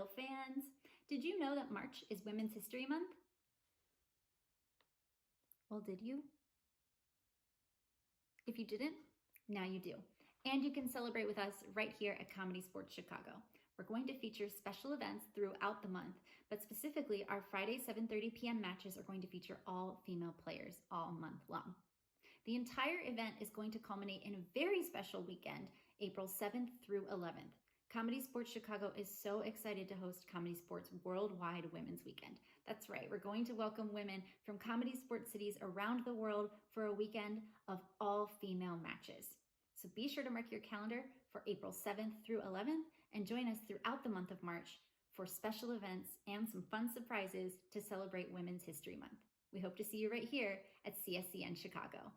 Loyal fans. Did you know that March is Women's History Month? Well, did you? If you didn't, now you do. And you can celebrate with us right here at Comedysportz Chicago. We're going to feature special events throughout the month, but specifically our Friday 7:30 p.m. matches are going to feature all female players all month long. The entire event is going to culminate in a very special weekend, April 7th through 11th. Comedysportz Chicago is so excited to host Comedysportz Worldwide Women's Weekend. That's right, we're going to welcome women from Comedysportz cities around the world for a weekend of all-female matches. So be sure to mark your calendar for April 7th through 11th and join us throughout the month of March for special events and some fun surprises to celebrate Women's History Month. We hope to see you right here at CSCN Chicago.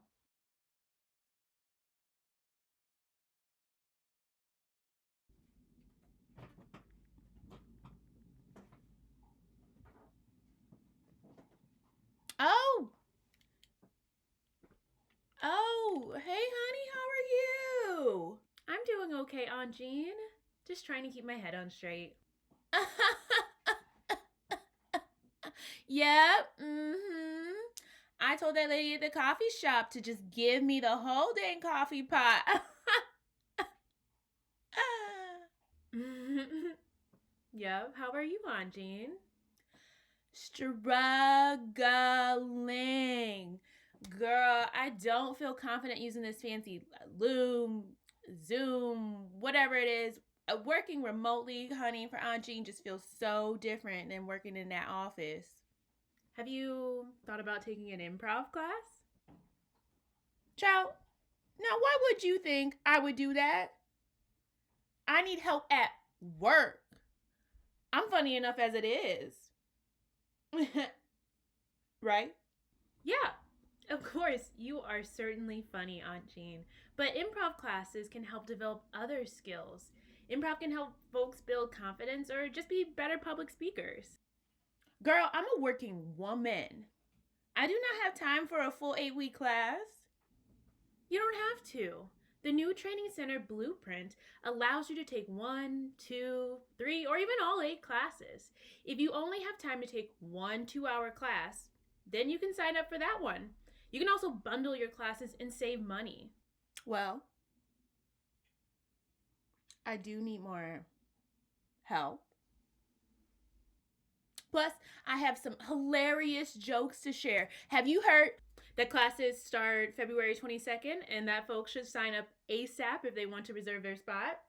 Oh, hey honey, how are you? I'm doing okay, Aunt Jean. Just trying to keep my head on straight. Yep, I told that lady at the coffee shop to just give me the whole dang coffee pot. Yep, how are you, Aunt Jean? Struggling. Girl, I don't feel confident using this fancy Loom, Zoom, whatever it is. Working remotely, honey, for Aunt Jean just feels so different than working in that office. Have you thought about taking an improv class? Child, now why would you think I would do that? I need help at work. I'm funny enough as it is. Right? Yeah. Of course, you are certainly funny, Aunt Jean, but improv classes can help develop other skills. Improv can help folks build confidence or just be better public speakers. Girl, I'm a working woman. I do not have time for a full 8-week class. You don't have to. The new training center blueprint allows you to take 1, 2, 3, or even all 8 classes. If you only have time to take 1 2-hour class, then you can sign up for that one. You can also bundle your classes and save money. Well, I do need more help. Plus, I have some hilarious jokes to share. Have you heard that classes start February 22nd and that folks should sign up ASAP if they want to reserve their spot?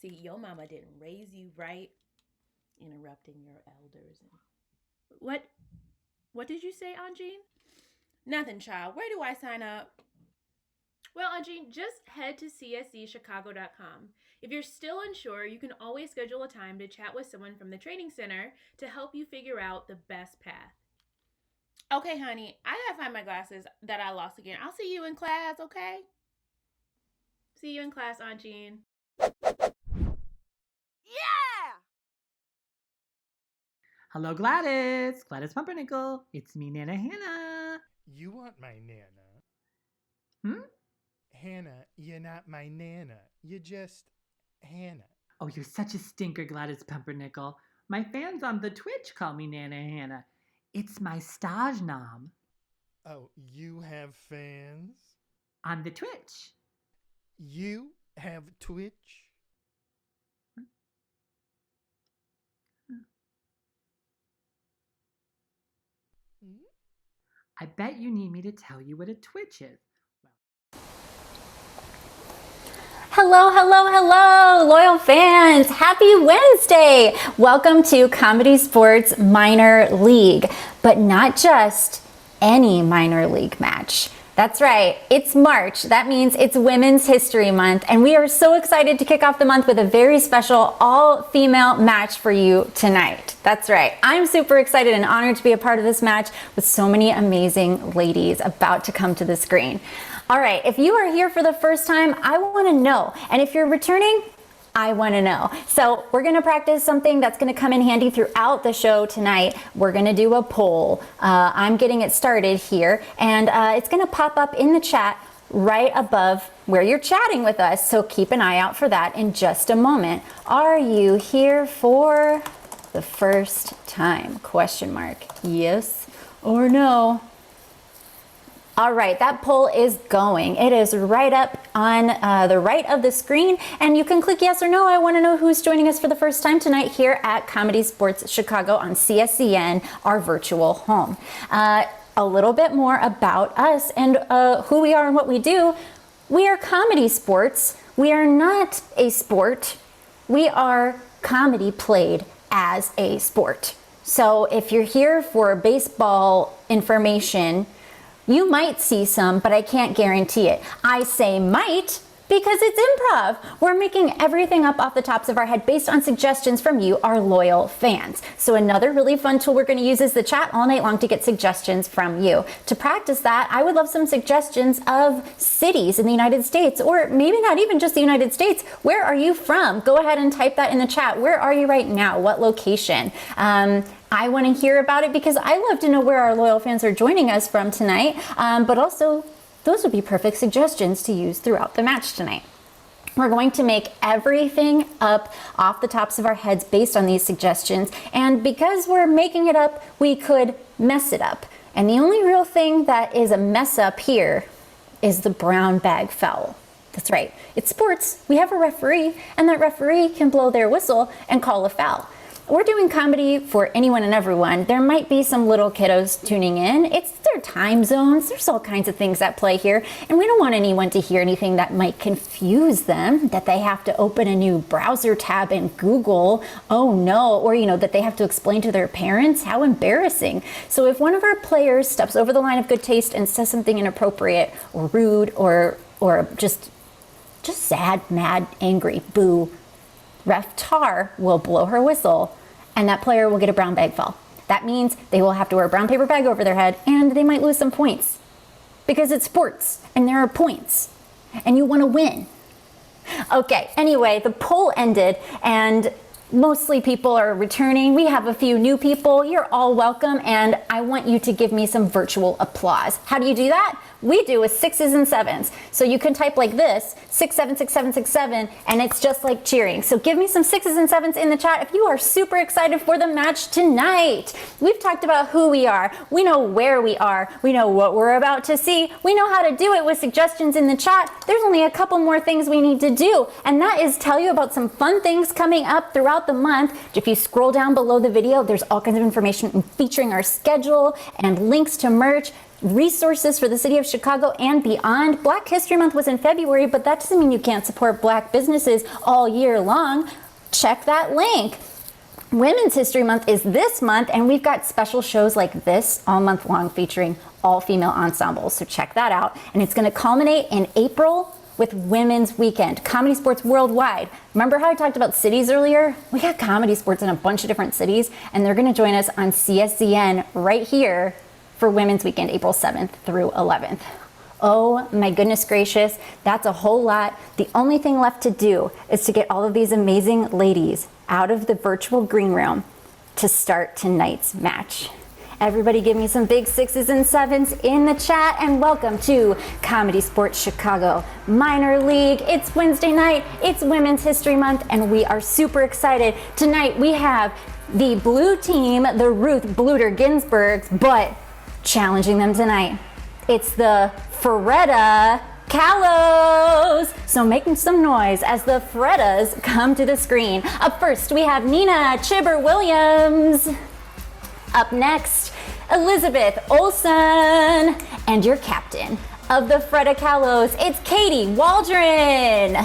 See, your mama didn't raise you right, interrupting your elders. What did you say, Aunt Jean? Nothing, child. Where do I sign up? Well, Aunt Jean, just head to cscchicago.com. If you're still unsure, you can always schedule a time to chat with someone from the training center to help you figure out the best path. Okay, honey, I gotta find my glasses that I lost again. I'll see you in class, okay? See you in class, Aunt Jean. Yeah! Hello, Gladys. Gladys Pumpernickel. It's me, Nana Hannah. You want my Nana. Hmm? Hannah, you're not my Nana. You're just Hannah. Oh, you're such a stinker, Gladys Pumpernickel. My fans on the Twitch call me Nana Hannah. It's my stage nom. Oh, you have fans? On the Twitch. You have Twitch? I bet you need me to tell you what a Twitch is. Hello, hello, hello, loyal fans. Happy Wednesday. Welcome to Comedysportz Minor League, but not just any minor league match. That's right, it's March. That means it's Women's History Month, and we are so excited to kick off the month with a very special all-female match for you tonight. That's right, I'm super excited and honored to be a part of this match with so many amazing ladies about to come to the screen. All right, if you are here for the first time, I want to know, and if you're returning, I want to know. So we're going to practice something that's going to come in handy throughout the show tonight. We're going to do a poll. I'm getting it started here, and it's going to pop up in the chat right above where you're chatting with us. So keep an eye out for that in just a moment. Are you here for the first time? Question mark. Yes or no? All right, that poll is going. It is right up on the right of the screen, and you can click yes or no. I want to know who's joining us for the first time tonight here at Comedysportz Chicago on CSCN, our virtual home. A little bit more about us and who we are and what we do. We are Comedysportz. We are not a sport. We are comedy played as a sport. So if you're here for baseball information, you might see some, but I can't guarantee it. I say might because it's improv. We're making everything up off the tops of our head based on suggestions from you, our loyal fans. So another really fun tool we're going to use is the chat all night long to get suggestions from you. To practice that, I would love some suggestions of cities in the United States, or maybe not even just the United States. Where are you from? Go ahead and type that in the chat. Where are you right now? What location? I want to hear about it because I love to know where our loyal fans are joining us from tonight, but also those would be perfect suggestions to use throughout the match tonight. We're going to make everything up off the tops of our heads based on these suggestions, and because we're making it up, we could mess it up. And the only real thing that is a mess up here is the brown bag foul. That's right, it's sports. We have a referee, and that referee can blow their whistle and call a foul. We're doing comedy for anyone and everyone. There might be some little kiddos tuning in. It's their time zones. There's all kinds of things at play here. And we don't want anyone to hear anything that might confuse them, that they have to open a new browser tab in Google. Oh no, or that they have to explain to their parents. How embarrassing. So if one of our players steps over the line of good taste and says something inappropriate or rude or just sad, mad, angry, boo, Ref Tar will blow her whistle, and that player will get a brown bag foul. That means they will have to wear a brown paper bag over their head, and they might lose some points. Because it's sports, and there are points, and you want to win. Okay, anyway, the poll ended, and mostly people are returning. We have a few new people. You're all welcome, and I want you to give me some virtual applause. How do you do that? We do with 6s and 7s. So you can type like this, 6, 7, 6, 7, 6, 7, and it's just like cheering. So give me some 6s and 7s in the chat if you are super excited for the match tonight. We've talked about who we are. We know where we are. We know what we're about to see. We know how to do it with suggestions in the chat. There's only a couple more things we need to do, and that is tell you about some fun things coming up throughout the month. If you scroll down below the video, there's all kinds of information featuring our schedule and links to merch, resources for the city of Chicago and beyond. Black History Month was in February, but that doesn't mean you can't support Black businesses all year long. Check that link. Women's History Month is this month, and we've got special shows like this all month long featuring all-female ensembles, so check that out. And it's going to culminate in April with Women's Weekend, Comedysportz Worldwide. Remember how I talked about cities earlier? We got Comedysportz in a bunch of different cities, and they're going to join us on CSCN right here for Women's Weekend, April 7th through 11th. Oh my goodness gracious, that's a whole lot. The only thing left to do is to get all of these amazing ladies out of the virtual green room to start tonight's match. Everybody give me some big 6s and 7s in the chat, and welcome to Comedysportz Chicago Minor League. It's Wednesday night, it's Women's History Month, and we are super excited. Tonight we have the blue team, the Ruth Bluter Ginsburgs, but challenging them tonight, it's the Freda Callows. So making some noise as the Fredas come to the screen. Up first, we have Nina Chibber Williams. Up next, Elizabeth Olson. And your captain of the Freda Callows, it's Katie Waldron.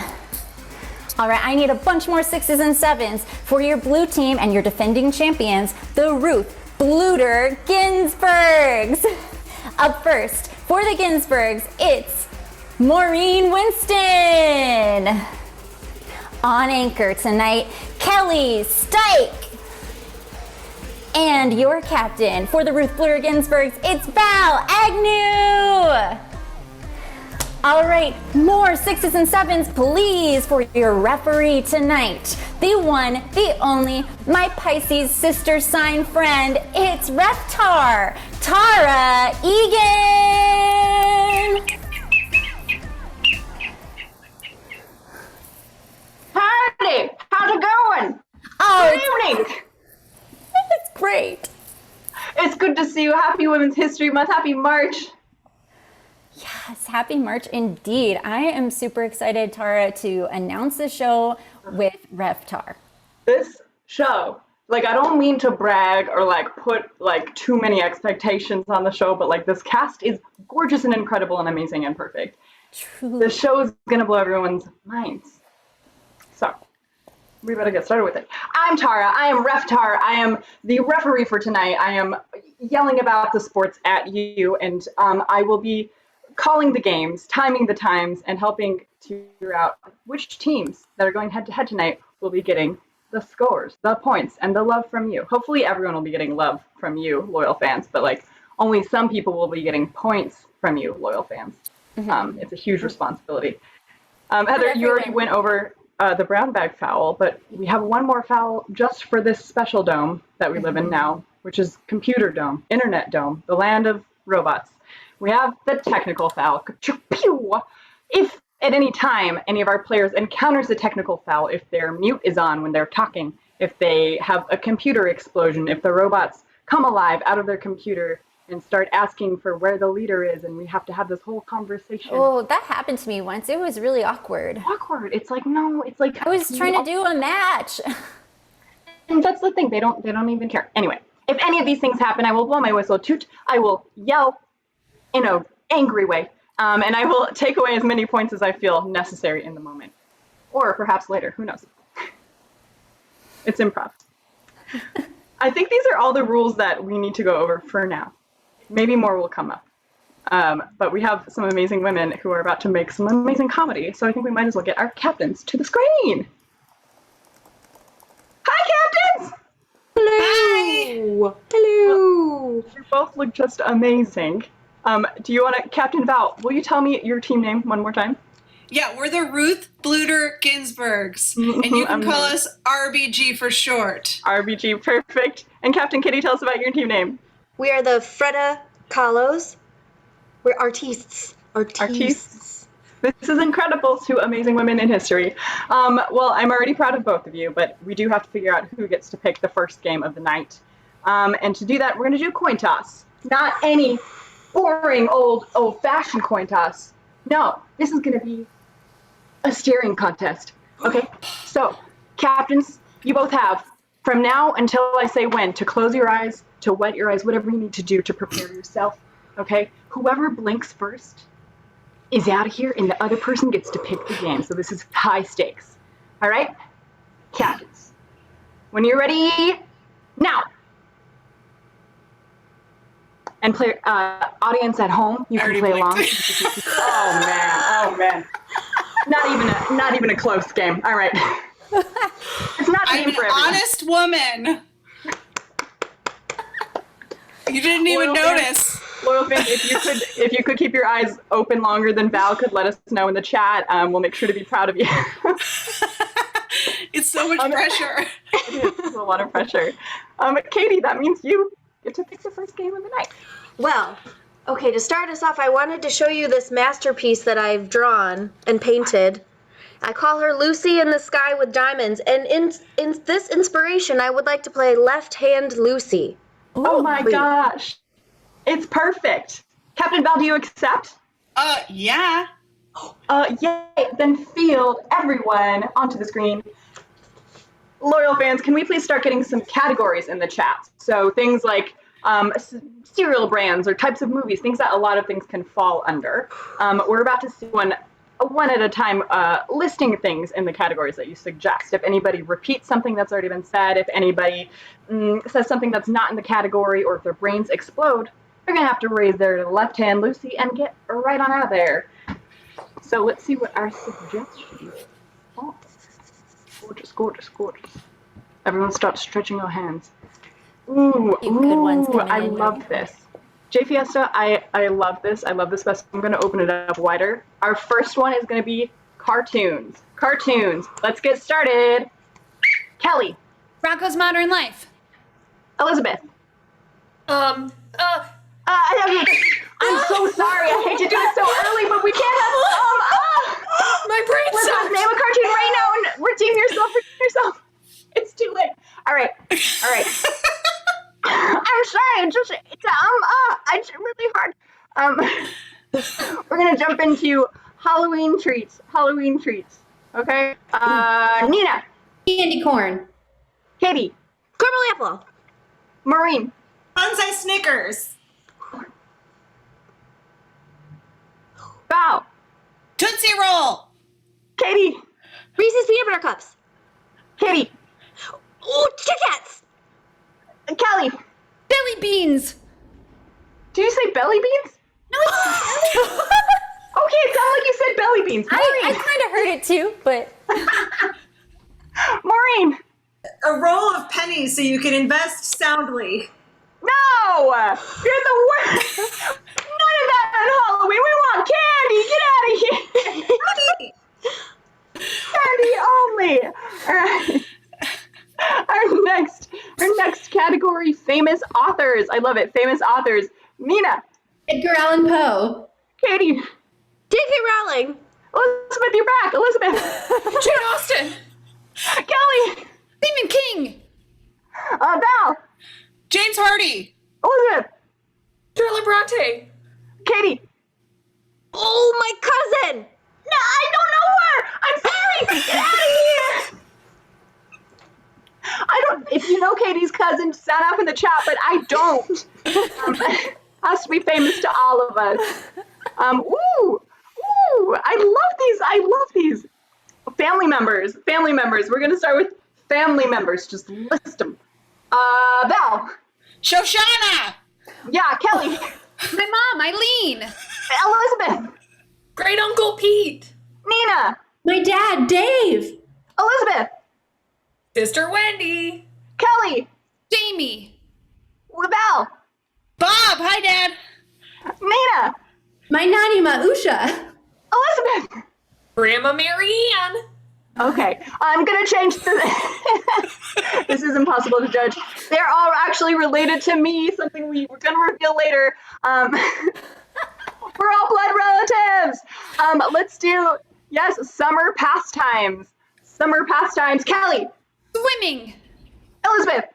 All right, I need a bunch more 6s and 7s for your blue team and your defending champions, the Ruth Bluter Ginsburgs. Up first, for the Ginsburgs, it's Maureen Winston. On anchor tonight, Kelly Stike. And your captain for the Ruth Bluter Ginsburgs, it's Val Agnew. All right, more 6s and 7s, please, for your referee tonight. The one, the only, my Pisces sister sign friend, it's Ref Tar, Tara Egan. Kennedy, how's it going? Oh, Good evening. it's great. It's good to see you. Happy Women's History Month. Happy March. Yes, happy March indeed. I am super excited, Tara, to announce the show with Reftar. This show, like, I don't mean to brag or like put like too many expectations on the show, but like this cast is gorgeous and incredible and amazing and perfect. Truly. The show is gonna blow everyone's minds. So we better get started with it. I'm Tara. I am Reftar. I am the referee for tonight. I am yelling about the sports at you, and I will be calling the games, timing the times, and helping to figure out which teams that are going head to head tonight will be getting the scores, the points, and the love from you. Hopefully everyone will be getting love from you, loyal fans, but like only some people will be getting points from you, loyal fans. It's a huge responsibility. Heather, you already went over the brown bag foul, but we have one more foul just for this special dome that we live in now, which is Computer Dome, Internet Dome, the land of robots. We have the technical foul. If at any time any of our players encounters a technical foul, if their mute is on when they're talking, if they have a computer explosion, if the robots come alive out of their computer and start asking for where the leader is, and we have to have this whole conversation. Oh, that happened to me once. It was really awkward. Awkward. It's like, no, it's like I was trying to do a match. And that's the thing. They don't even care. Anyway, if any of these things happen, I will blow my whistle, toot. I will yell in an angry way, and I will take away as many points as I feel necessary in the moment, or perhaps later. Who knows? It's improv. I think these are all the rules that we need to go over for now. Maybe more will come up. But we have some amazing women who are about to make some amazing comedy, so I think we might as well get our captains to the screen. Hi, captains! Hello! Hello! You both look just amazing. Do you want to, Captain Val, will you tell me your team name one more time? Yeah, we're the Ruth Bluter Ginsburgs, and you can call us RBG for short. RBG, perfect. And Captain Kitty, tell us about your team name. We are the Freda Kahlos. We're artistes. Artistes. This is incredible. Two amazing women in history. Well, I'm already proud of both of you, but we do have to figure out who gets to pick the first game of the night. And to do that, we're going to do coin toss. Not any boring old-fashioned coin toss. No, this is going to be a steering contest. Okay, so captains, you both have from now until I say when to close your eyes, to wet your eyes, whatever you need to do to prepare yourself. Okay, whoever blinks first is out of here, and the other person gets to pick the game. So this is high stakes. All right, captains, when you're ready, now. And play, audience at home, you can play along. Oh man. Not even a close game. All right. It's not I'm game an for everyone. honest woman. You didn't even notice. Loyal fans, if you could keep your eyes open longer than Val could, let us know in the chat. We'll make sure to be proud of you. It's so much pressure. It's a lot of pressure. Katie, that means you get to pick the first game of the night. Well, okay, to start us off, I wanted to show you this masterpiece that I've drawn and painted. I call her Lucy in the Sky with Diamonds, and in this inspiration, I would like to play Left Hand Lucy. Oh my gosh. It's perfect. Captain Val, do you accept? Yeah. Yay. Then field everyone onto the screen. Loyal fans, can we please start getting some categories in the chat? So things like cereal brands or types of movies, things that a lot of things can fall under. We're about to see one at a time listing things in the categories that you suggest. If anybody repeats something that's already been said, if anybody says something that's not in the category, or if their brains explode, they're going to have to raise their left hand, Lucy, and get right on out of there. So let's see what our suggestions are. Gorgeous, gorgeous, gorgeous. Everyone start stretching your hands. Ooh, I love this. J Fiesta, I love this. I love this best. I'm going to open it up wider. Our first one is going to be cartoons. Cartoons. Let's get started. Kelly. Rocco's Modern Life. Elizabeth. I'm so sorry. I hate to do it so early, but we can't have My brain Let's stopped. name a cartoon right now and redeem yourself. It's too late. All right. I'm sorry. It's really hard. We're gonna jump into Halloween treats. Okay. Nina, Candy corn. Katie, Caramel apple. Maureen, Bonsai Snickers. Val, Tootsie Roll. Katie, Reese's peanut butter cups. Katie, Ooh, Kit Kats. Kelly. Belly beans. Did you say belly beans? No, it's Okay, it sounded like you said belly beans. I kind of heard it too, but Maureen, A roll of pennies so you can invest soundly. no! You're the worst. None of that on Halloween. We want candy. Get out of here. Candy only. All right. Our next category, famous authors. I love it. Famous authors. Nina, Edgar Allan Poe. Katie, J.K. Rowling. Elizabeth, you're back. Elizabeth, Jane Austen. Kelly, Stephen King. Val, James Hardy. Elizabeth, Charlotte Bronte. Katie. Oh, my cousin. No, I don't know her. I'm sorry. Get out of here. I don't. If you know Katie's cousin, sound off in the chat, but I don't. Has to be famous to all of us. Ooh, I love these. Family members. We're gonna start with family members. Just list them. Val. Shoshana. Yeah, Kelly. My mom, Eileen. Elizabeth. Great Uncle Pete. Nina. My dad, Dave. Elizabeth. Sister Wendy. Kelly. Jamie. Val. Bob. Hi, Dad. Nina. My nanny, Usha. Elizabeth. Grandma Marianne. Okay, I'm gonna change this is impossible to judge. They're all actually related to me, something we're gonna reveal later. We're all blood relatives. Let's do, summer pastimes. Kelly. Swimming. Elizabeth.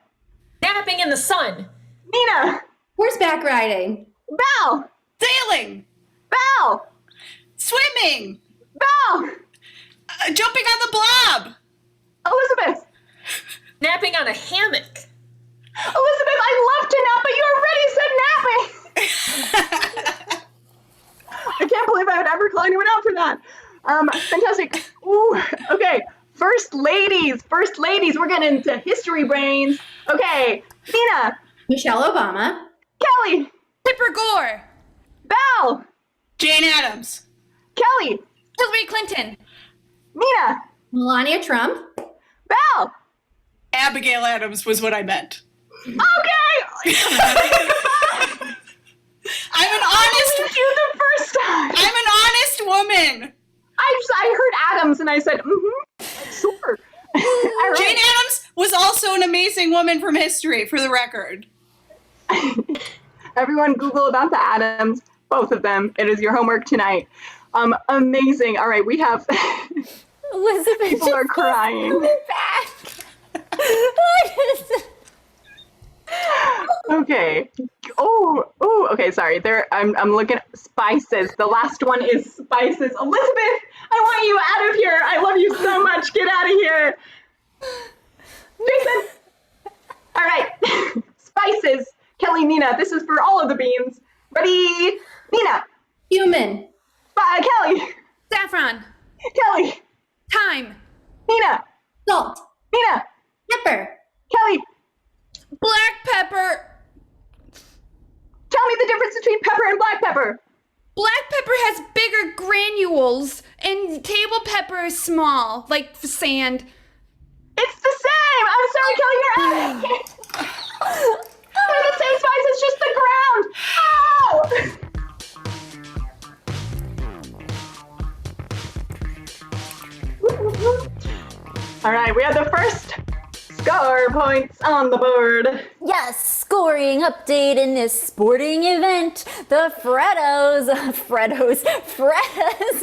Napping in the sun. Nina. Horseback riding. Val. Sailing. Val. Swimming. Val. Jumping on the blob. Elizabeth. Napping on a hammock. Elizabeth, I love to nap, but you already said napping. I can't believe I would ever call anyone out for that. Fantastic. Ooh, okay. First ladies. We're getting into history brains. Okay. Nina. Michelle Obama. Kelly. Pipper Gore. Val. Jane Addams. Kelly. Hillary Clinton. Nina. Melania Trump. Val. Abigail Adams was what I meant. Okay. I'm an honest. You the first time. I'm an honest woman. I heard Adams and I said, sure. All right. Jane Addams was also an amazing woman from history, for the record. Everyone Google about the Adams, both of them. It is your homework tonight. Amazing. All right, we have Elizabeth. people are crying. Back. Okay. Oh, okay, sorry. I'm looking at spices. The last one is spices. Elizabeth, I want you out of here. I love you so much. Get out of here. Jason. All right. Spices. Kelly, Nina, this is for all of the beans. Ready? Nina. Human. Kelly. Saffron. Kelly. Thyme. Nina. Salt. Nina. Pepper. Kelly. Black pepper. Tell me the difference between pepper and black pepper. Black pepper has bigger granules, and table pepper is small, like sand. It's the same. I'm sorry, Kelly, you're out. They're the same spice. It's just the ground. Oh! All right, we have the first star points on the board. Yes, scoring update in this sporting event. The Freddos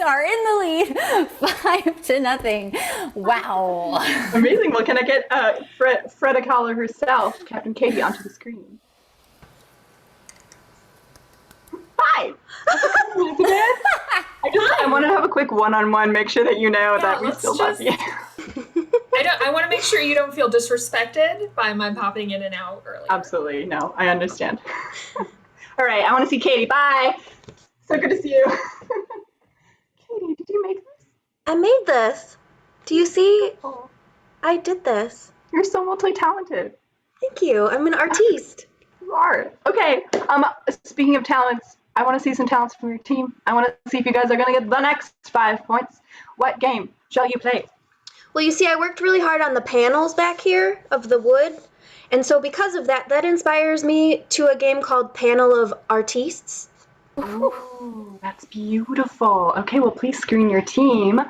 are in the lead 5-0. Wow. Amazing. Well, can I get Freda Caller herself, Captain Katie, onto the screen? 5. I want to have a quick one-on-one, make sure that you know that we still love you. I want to make sure you don't feel disrespected by my popping in and out earlier. Absolutely. No, I understand. All right. I want to see Katie. Bye. So good to see you. Katie, did you make this? I made this. Do you see? Oh, I did this. you're so multi-talented. Thank you. I'm an artiste. You are. Okay. Speaking of talents, I want to see some talents from your team. I want to see if you guys are going to get the next 5 points. What game shall you play? Well, you see, I worked really hard on the panels back here of the wood. And so because of that, that inspires me to a game called Panel of Artistes. Ooh, that's beautiful. Okay, well, please screen your team.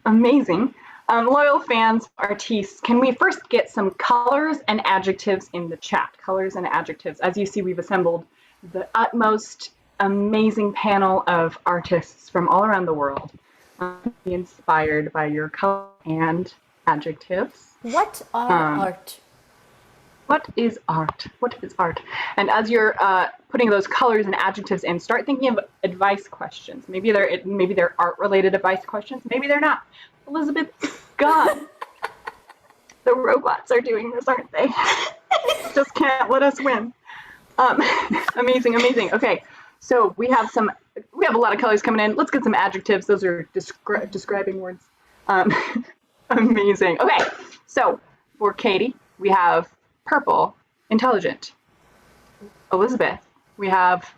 Amazing. Loyal fans, artistes, can we first get some colors and adjectives in the chat? Colors and adjectives. As you see, we've assembled the utmost amazing panel of artists from all around the world. Be inspired by your color and adjectives. What are art? What is art? What is art? And as you're putting those colors and adjectives in, start thinking of advice questions. Maybe they're art-related advice questions. Maybe they're not. Elizabeth, God, the robots are doing this, aren't they? Just can't let us win. Amazing. Okay, so we have a lot of colors coming in. Let's get some adjectives. Those are describing words. Amazing. Okay, so for Katie, we have purple, intelligent. Elizabeth, we have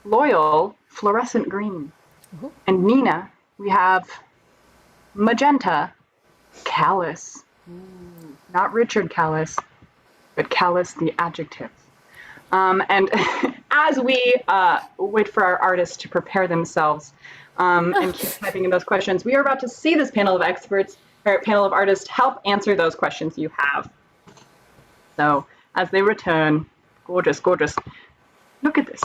loyal, fluorescent green. And Nina, we have magenta, callous. Not Richard Callous, but callous the adjective. And as we wait for our artists to prepare themselves and keep typing in those questions, we are about to see this panel of experts, or panel of artists, help answer those questions you have. So as they return, gorgeous. Look at this.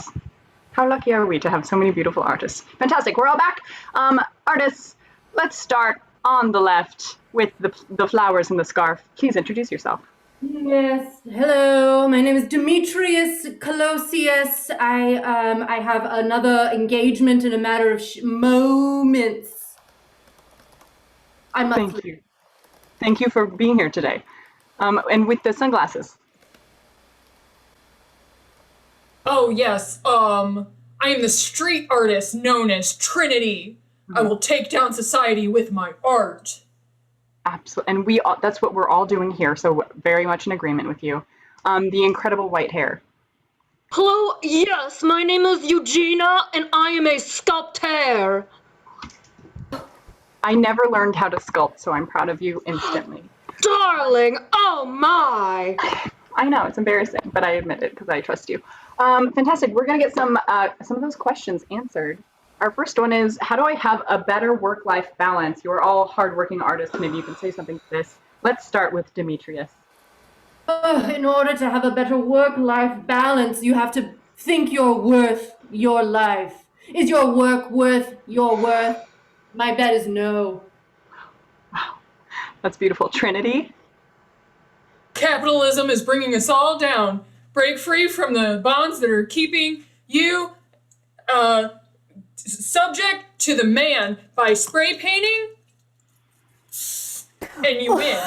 How lucky are we to have so many beautiful artists? Fantastic. We're all back. Artists, let's start on the left with the flowers and the scarf. Please introduce yourself. Yes. Hello. My name is Demetrius Colosius. I have another engagement in a matter of moments. I must Thank you. Thank you for being here today. And with the sunglasses. Oh, yes. I am the street artist known as Trinity. I will take down society with my art. Absolutely. And that's what we're all doing here. So very much in agreement with you. The incredible white hair. Hello, yes, my name is Eugenia, and I am a sculptor. I never learned how to sculpt, so I'm proud of you instantly. Darling, oh my. I know, it's embarrassing, but I admit it because I trust you. Fantastic. We're going to get some of those questions answered. Our first one is, how do I have a better work-life balance? You're all hardworking artists. Maybe you can say something to this. Let's start with Demetrius. In order to have a better work-life balance, you have to think you're worth your life. Is your work worth your worth? My bet is no. Wow, that's beautiful. Trinity? Capitalism is bringing us all down. Break free from the bonds that are keeping you subject to the man by spray painting, and you win.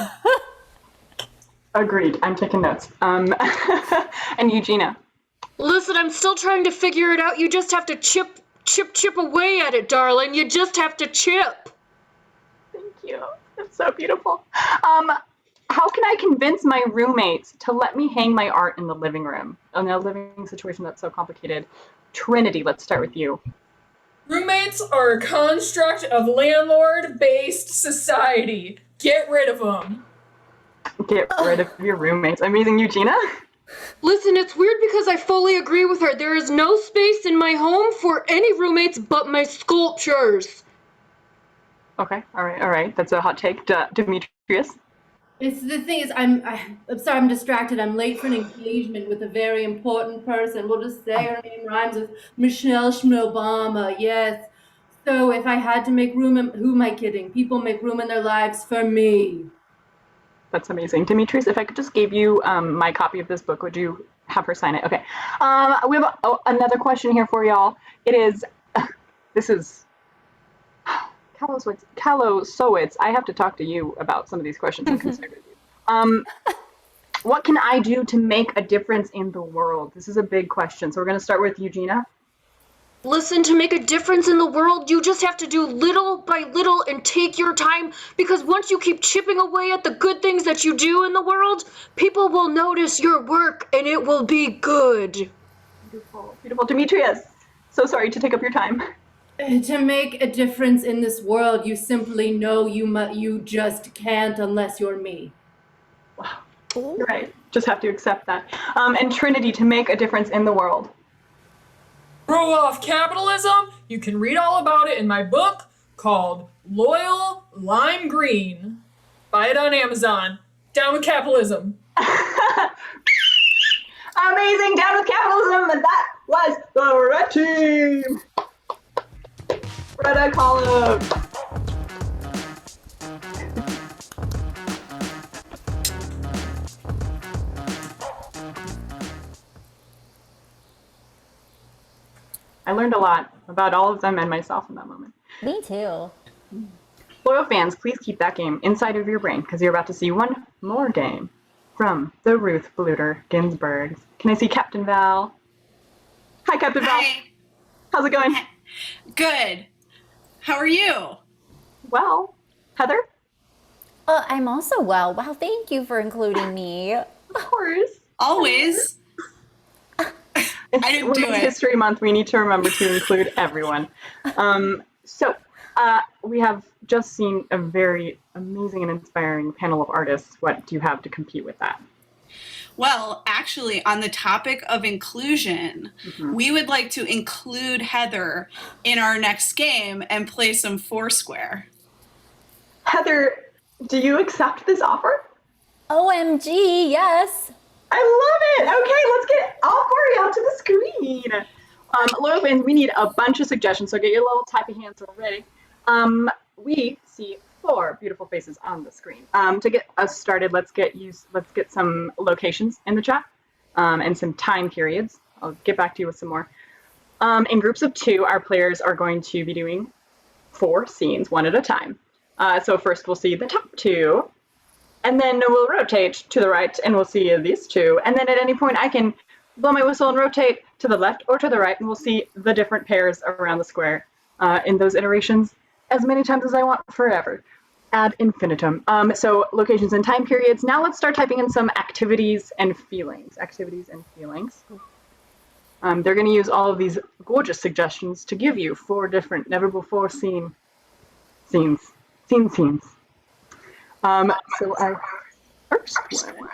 Agreed. I'm taking notes. And Eugenia? Listen, I'm still trying to figure it out. You just have to chip away at it, darling. You just have to chip. Thank you. That's so beautiful. How can I convince my roommates to let me hang my art in the living room? In a living situation that's so complicated. Trinity, let's start with you. Roommates are a construct of landlord-based society. Get rid of them. Get rid of your roommates. Amazing. Eugenia? Listen, it's weird because I fully agree with her. There is no space in my home for any roommates but my sculptures. Okay. All right. That's a hot take. Demetrius? It's the thing is, I'm sorry, I'm distracted. I'm late for an engagement with a very important person. We'll just say her name rhymes with Michelle Schmobama. Yes. So if I had to make room, who am I kidding? People make room in their lives for me. That's amazing. Demetrius, if I could just give you my copy of this book, would you have her sign it? Okay. We have another question here for y'all. It is, this is, Kalosowitz, I have to talk to you about some of these questions and consider you. What can I do to make a difference in the world? This is a big question. So we're going to start with Eugenia. Listen, to make a difference in the world, you just have to do little by little and take your time, because once you keep chipping away at the good things that you do in the world, people will notice your work and it will be good. Beautiful. Beautiful. Demetrius, so sorry to take up your time. To make a difference in this world, you simply know you just can't unless you're me. Wow. You're right. Just have to accept that. And Trinity, to make a difference in the world. Throw off capitalism? You can read all about it in my book called Loyal Lime Green. Buy it on Amazon. Down with capitalism. Amazing. Down with capitalism. And that was the red team. Red column. I learned a lot about all of them and myself in that moment. Me too. Loyal fans, please keep that game inside of your brain, because you're about to see one more game from the Ruth Bader Ginsburgs. Can I see Captain Val? Hi, Captain Val. How's it going? Good. How are you? Well. Heather? I'm also well. Wow, thank you for including me. Of course. Always. I didn't do Women's it. History Month, we need to remember to include everyone. We have just seen a very amazing and inspiring panel of artists. What do you have to compete with that? Well, actually, on the topic of inclusion, we would like to include Heather in our next game and play some Foursquare. Heather, do you accept this offer? OMG, yes. I love it. Okay, let's get all four out to the screen. Loyal fans, we need a bunch of suggestions, so get your little typey hands ready. We see 4 beautiful faces on the screen. To get us started, let's get some locations in the chat and some time periods. I'll get back to you with some more. In groups of 2, our players are going to be doing 4 scenes, one at a time. So first we'll see the top 2, and then we'll rotate to the right and we'll see these 2. And then at any point I can blow my whistle and rotate to the left or to the right, and we'll see the different pairs around the square in those iterations as many times as I want, forever. Ad infinitum. So locations and time periods. Now let's start typing in some activities and feelings. Activities and feelings. They're going to use all of these gorgeous suggestions to give you 4 different never before seen scenes. So our first one.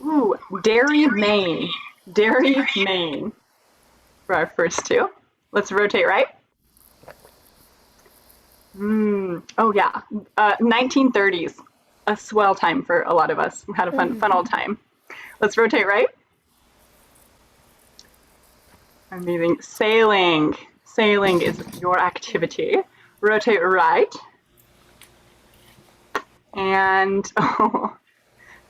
Ooh, Dairy, Maine. Dairy, Maine. For our first 2. Let's rotate right. Oh yeah, 1930s. A swell time for a lot of us. We had a fun old time. Let's rotate right. Amazing. Sailing. Sailing is your activity. Rotate right. And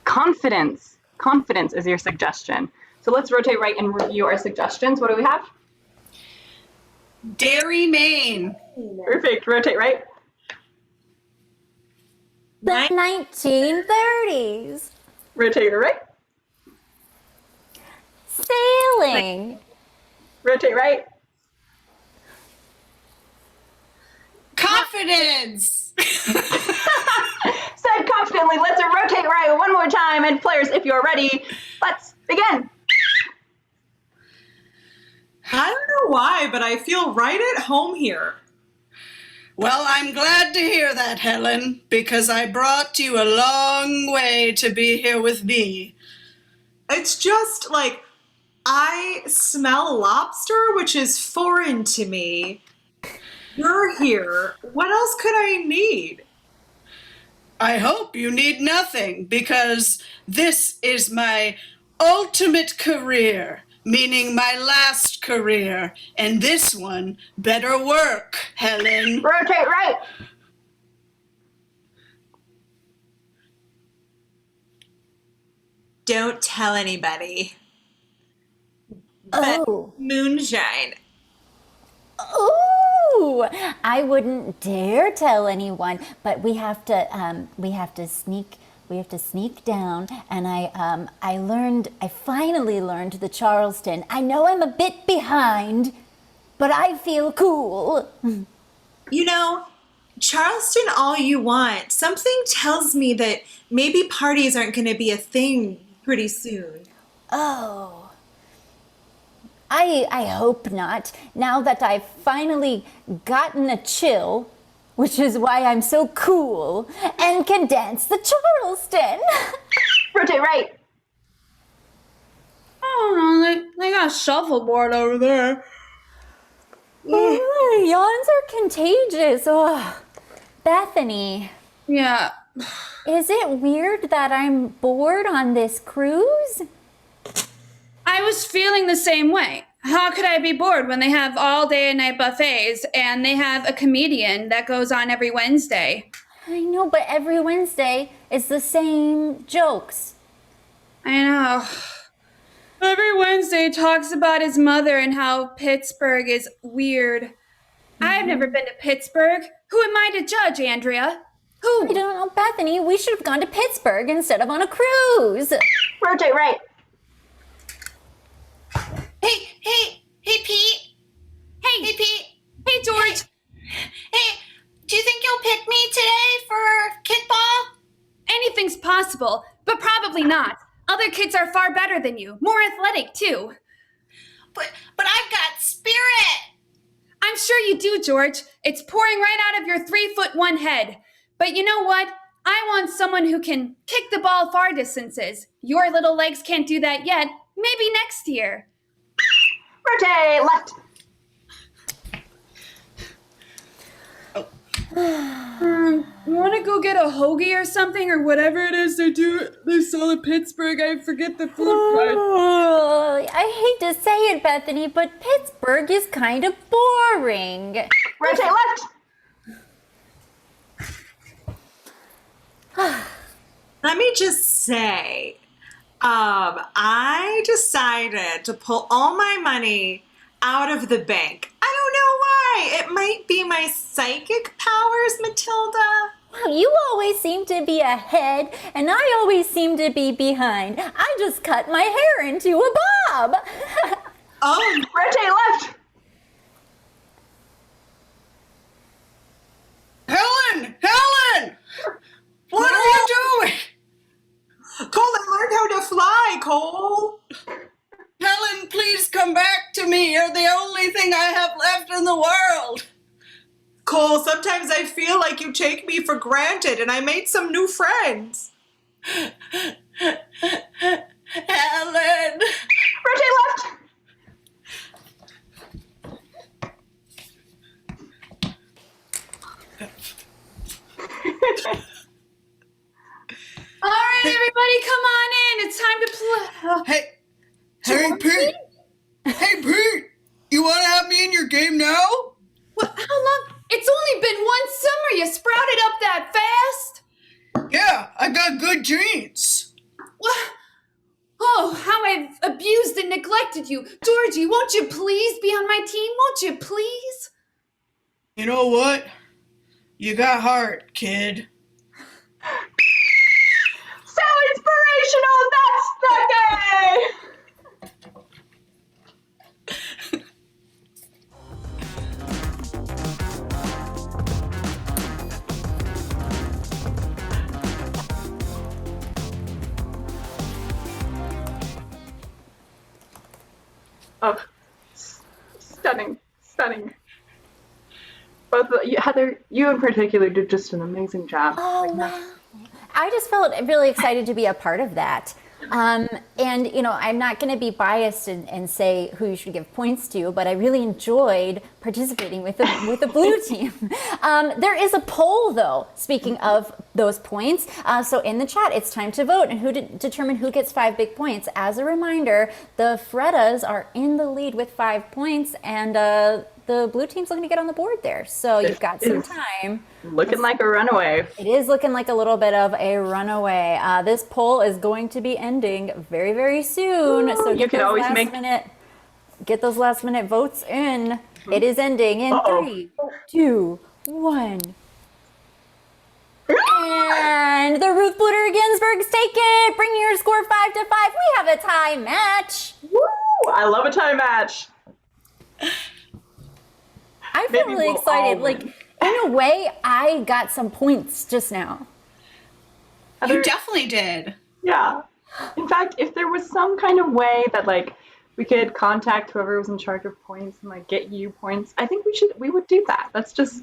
confidence. Confidence is your suggestion. So let's rotate right and review our suggestions. What do we have? Dairy, Maine. Perfect. Rotate right. The 1930s. Rotate right. Sailing. Rotate right. Confidence. Said confidently. Let's rotate right one more time. And players, if you're ready, let's begin. I don't know why, but I feel right at home here. Well, I'm glad to hear that, Helen, because I brought you a long way to be here with me. It's just like I smell lobster, which is foreign to me. You're here. What else could I need? I hope you need nothing, because this is my ultimate career, meaning my last career, and this one better work, Helen. Rotate right. Don't tell anybody. Oh. Moonshine. Ooh, I wouldn't dare tell anyone, but we have to sneak down. And I finally learned the Charleston. I know I'm a bit behind, but I feel cool. You know, Charleston all you want. Something tells me that maybe parties aren't going to be a thing pretty soon. Oh. I hope not, now that I've finally gotten a chill, which is why I'm so cool and can dance the Charleston. Rotate right. I don't know, they got a shuffleboard over there. Ooh, yawns are contagious. Oh, Bethany. Yeah. Is it weird that I'm bored on this cruise? I was feeling the same way. How could I be bored when they have all day and night buffets and they have a comedian that goes on every Wednesday? I know, but every Wednesday is the same jokes. I know. Every Wednesday talks about his mother and how Pittsburgh is weird. I've never been to Pittsburgh. Who am I to judge, Andrea? Who? I don't know, Bethany. We should have gone to Pittsburgh instead of on a cruise. Rotate right. Hey, Pete. Hey, Pete. Hey, George. Hey, do you think you'll pick me today for kickball? Anything's possible, but probably not. Other kids are far better than you, more athletic too. But I've got spirit. I'm sure you do, George. It's pouring right out of your 3'1" head. But you know what? I want someone who can kick the ball far distances. Your little legs can't do that yet. Maybe next year. Rotate left. You want to go get a hoagie or something or whatever it is they sell in Pittsburgh? I forget the food price. Oh, I hate to say it, Bethany, but Pittsburgh is kind of boring. Rotate left. Let me just say, I decided to pull all my money out of the bank. I don't know why. It might be my psychic powers, Matilda. Wow, you always seem to be ahead, and I always seem to be behind. I just cut my hair into a bob. Oh, rotate left. Helen! What are you doing? Cole, I learned how to fly, Cole. Helen, please come back to me. You're the only thing I have left in the world. Cole, sometimes I feel like you take me for granted, and I made some new friends. Helen! Rotate left. All right, everybody, come on in. It's time to play. Hey, Pete! Hey, Pete! You want to have me in your game now? What? How long? It's only been one summer. You sprouted up that fast? Yeah, I got good genes. What? Oh, how I've abused and neglected you. Georgie, won't you please be on my team? Won't you please? You know what? You got heart, kid. So inspirational. That's the day. Oh, stunning. Both of you, Heather, you in particular did just an amazing job. Oh, wow. I just felt really excited to be a part of that. And, I'm not going to be biased and say who you should give points to, but I really enjoyed participating with the blue team. There is a poll, though, speaking of those points. So in the chat, it's time to vote and determine who gets 5 big points. As a reminder, the Freddas are in the lead with 5 points, and the blue team's looking to get on the board there. So you've got some time. Looking like a runaway. It is looking like a little bit of a runaway. This poll is going to be ending very, very soon. Ooh, So get those last minute votes in. It is ending in 3, 2, 1. And the Ruth Bader Ginsburg's take it. Bring your score 5-5. We have a tie match. Woo! I love a tie match. I feel really excited. Like, in a way, I got some points just now. You definitely did. Yeah. In fact, if there was some kind of way that we could contact whoever was in charge of points and get you points, I think we would do that. That's just.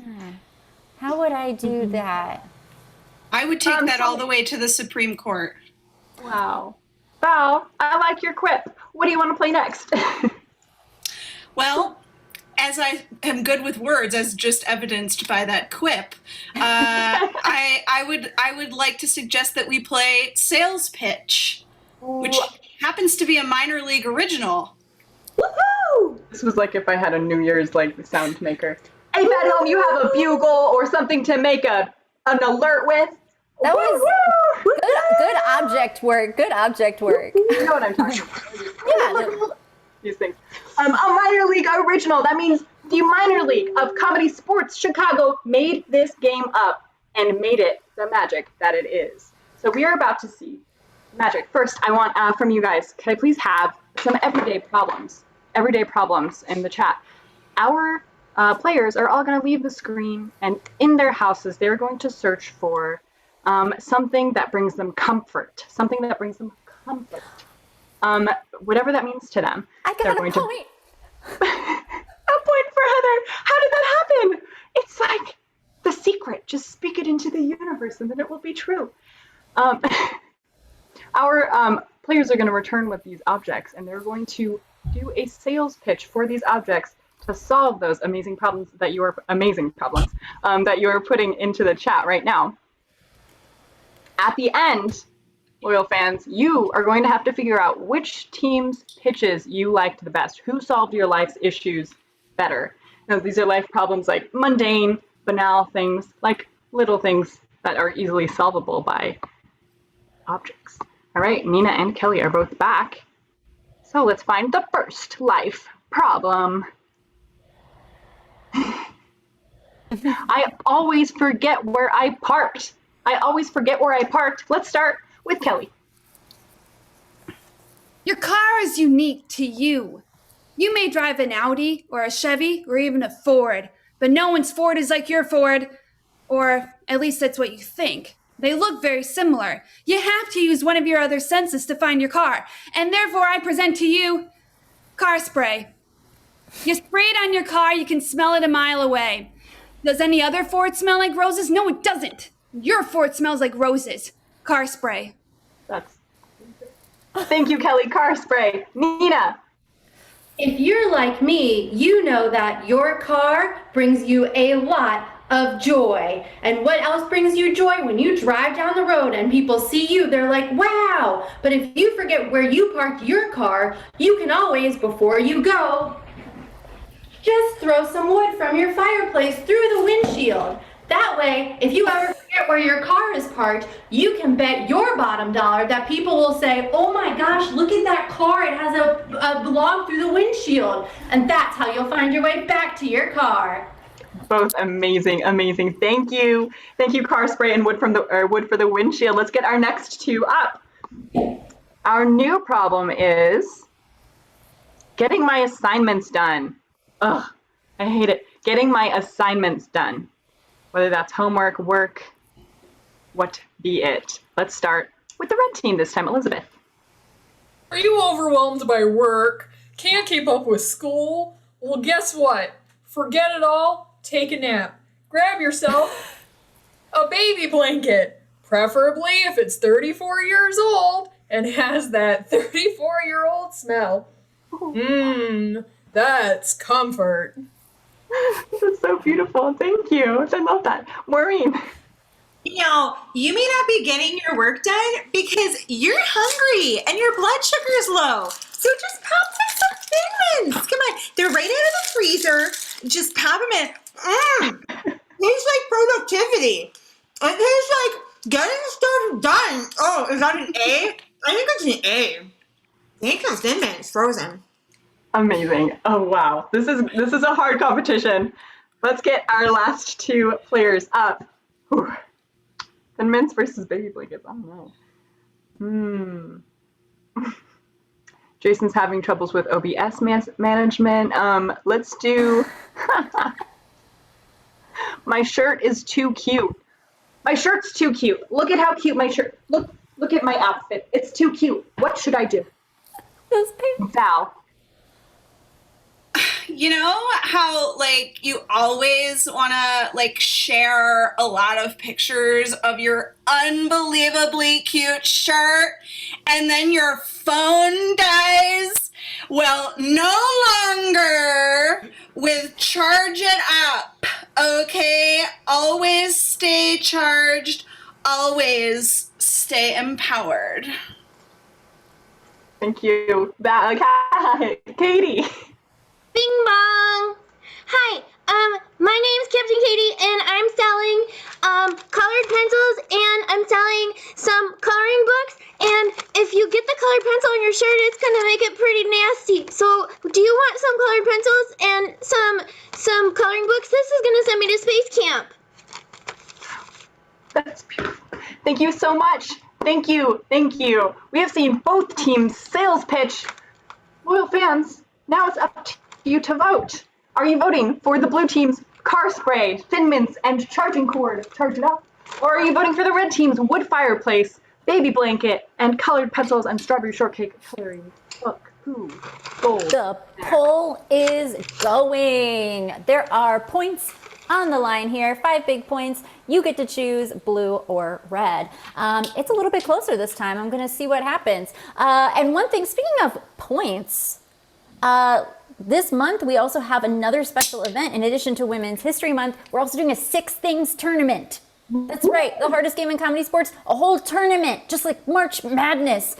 How would I do that? I would take that all the way to the Supreme Court. Wow. Val, I like your quip. What do you want to play next? Well, as I am good with words, as just evidenced by that quip, I would like to suggest that we play Sales Pitch, which happens to be a minor league original. Woohoo! This was like if I had a New Year's sound maker. Hey, at home, you have a bugle or something to make an alert with? That was good object work. Good object work. You know what I'm talking about. Yeah. These things. A minor league original. That means the minor league of Comedysportz Chicago made this game up and made it the magic that it is. So we are about to see magic. First, I want from you guys, can I please have some everyday problems in the chat. Our players are all going to leave the screen, and in their houses, they're going to search for something that brings them comfort. Whatever that means to them. I got a point. A point for Heather. How did that happen? It's like the secret. Just speak it into the universe and then it will be true. Our players are going to return with these objects and they're going to do a sales pitch for these objects to solve those amazing problems that you are putting into the chat right now. At the end, loyal fans, you are going to have to figure out which team's pitches you liked the best. Who solved your life's issues better? Now, these are life problems like mundane, banal things, like little things that are easily solvable by objects. All right, Nina and Kelly are both back. So let's find the first life problem. I always forget where I parked. Let's start with Kelly. Your car is unique to you. You may drive an Audi or a Chevy or even a Ford, but no one's Ford is like your Ford, or at least that's what you think. They look very similar. You have to use one of your other senses to find your car, and therefore I present to you car spray. You spray it on your car, you can smell it a mile away. Does any other Ford smell like roses? No, it doesn't. Your Ford smells like roses. Car spray. Thank you, Kelly. Car spray. Nina. If you're like me, you know that your car brings you a lot of joy. And what else brings you joy? When you drive down the road and people see you, they're like, wow. But if you forget where you parked your car, you can always, before you go, just throw some wood from your fireplace through the windshield. That way, if you ever forget where your car is parked, you can bet your bottom dollar that people will say, oh my gosh, look at that car. It has a log through the windshield. And that's how you'll find your way back to your car. Both amazing. Thank you, car spray and wood for the windshield. Let's get our next two up. Our new problem is getting my assignments done. Ugh, I hate it. Getting my assignments done. Whether that's homework, work, what be it. Let's start with the red team this time, Elizabeth. Are you overwhelmed by work? Can't keep up with school? Well, guess what? Forget it all, take a nap. Grab yourself a baby blanket, preferably if it's 34 years old, and has that 34-year-old smell. That's comfort. This is so beautiful. Thank you. I love that. Maureen. You know, you may not be getting your work done because you're hungry and your blood sugar is low. So just pop in some Thin Mints. Come on. They're right out of the freezer. Just pop them in. Tastes like productivity. It tastes like getting stuff done. Oh, is that an A? I think it's an A. Thank you, Thin Mints, frozen. Amazing. Oh, wow. This is a hard competition. Let's get our last two players up. Whew. Thin Mints versus baby blankets. I don't know. Jason's having troubles with OBS management. Let's do... My shirt is too cute. My shirt's too cute. Look at how cute my shirt... Look at my outfit. It's too cute. What should I do? Val. You know how, like, you always want to, like, share a lot of pictures of your unbelievably cute shirt and then your phone dies? Well, no longer with Charge It Up, okay? Always stay charged, always stay empowered. Thank you. Katie. Bing bong. Hi, my name's Captain Katie, and I'm selling colored pencils, and I'm selling some coloring books. And if you get the colored pencil on your shirt, it's gonna make it pretty nasty. So, do you want some colored pencils and some coloring books? This is gonna send me to space camp. That's beautiful. Thank you so much. Thank you. Thank you. We have seen both teams' sales pitch. Loyal fans, now it's up to you to vote. Are you voting for the blue team's car spray, Thin Mints, and charging cord, Charge It Up? Or are you voting for the red team's wood fireplace, baby blanket, and colored pencils and strawberry shortcake coloring book? The poll is going. There are points on the line here, 5 big points. You get to choose blue or red. It's a little bit closer this time. I'm gonna see what happens. And one thing, speaking of points, this month we also have another special event. In addition to Women's History Month, we're also doing a 6 Things tournament. That's right, the hardest game in comedy sports, a whole tournament, just like March Madness.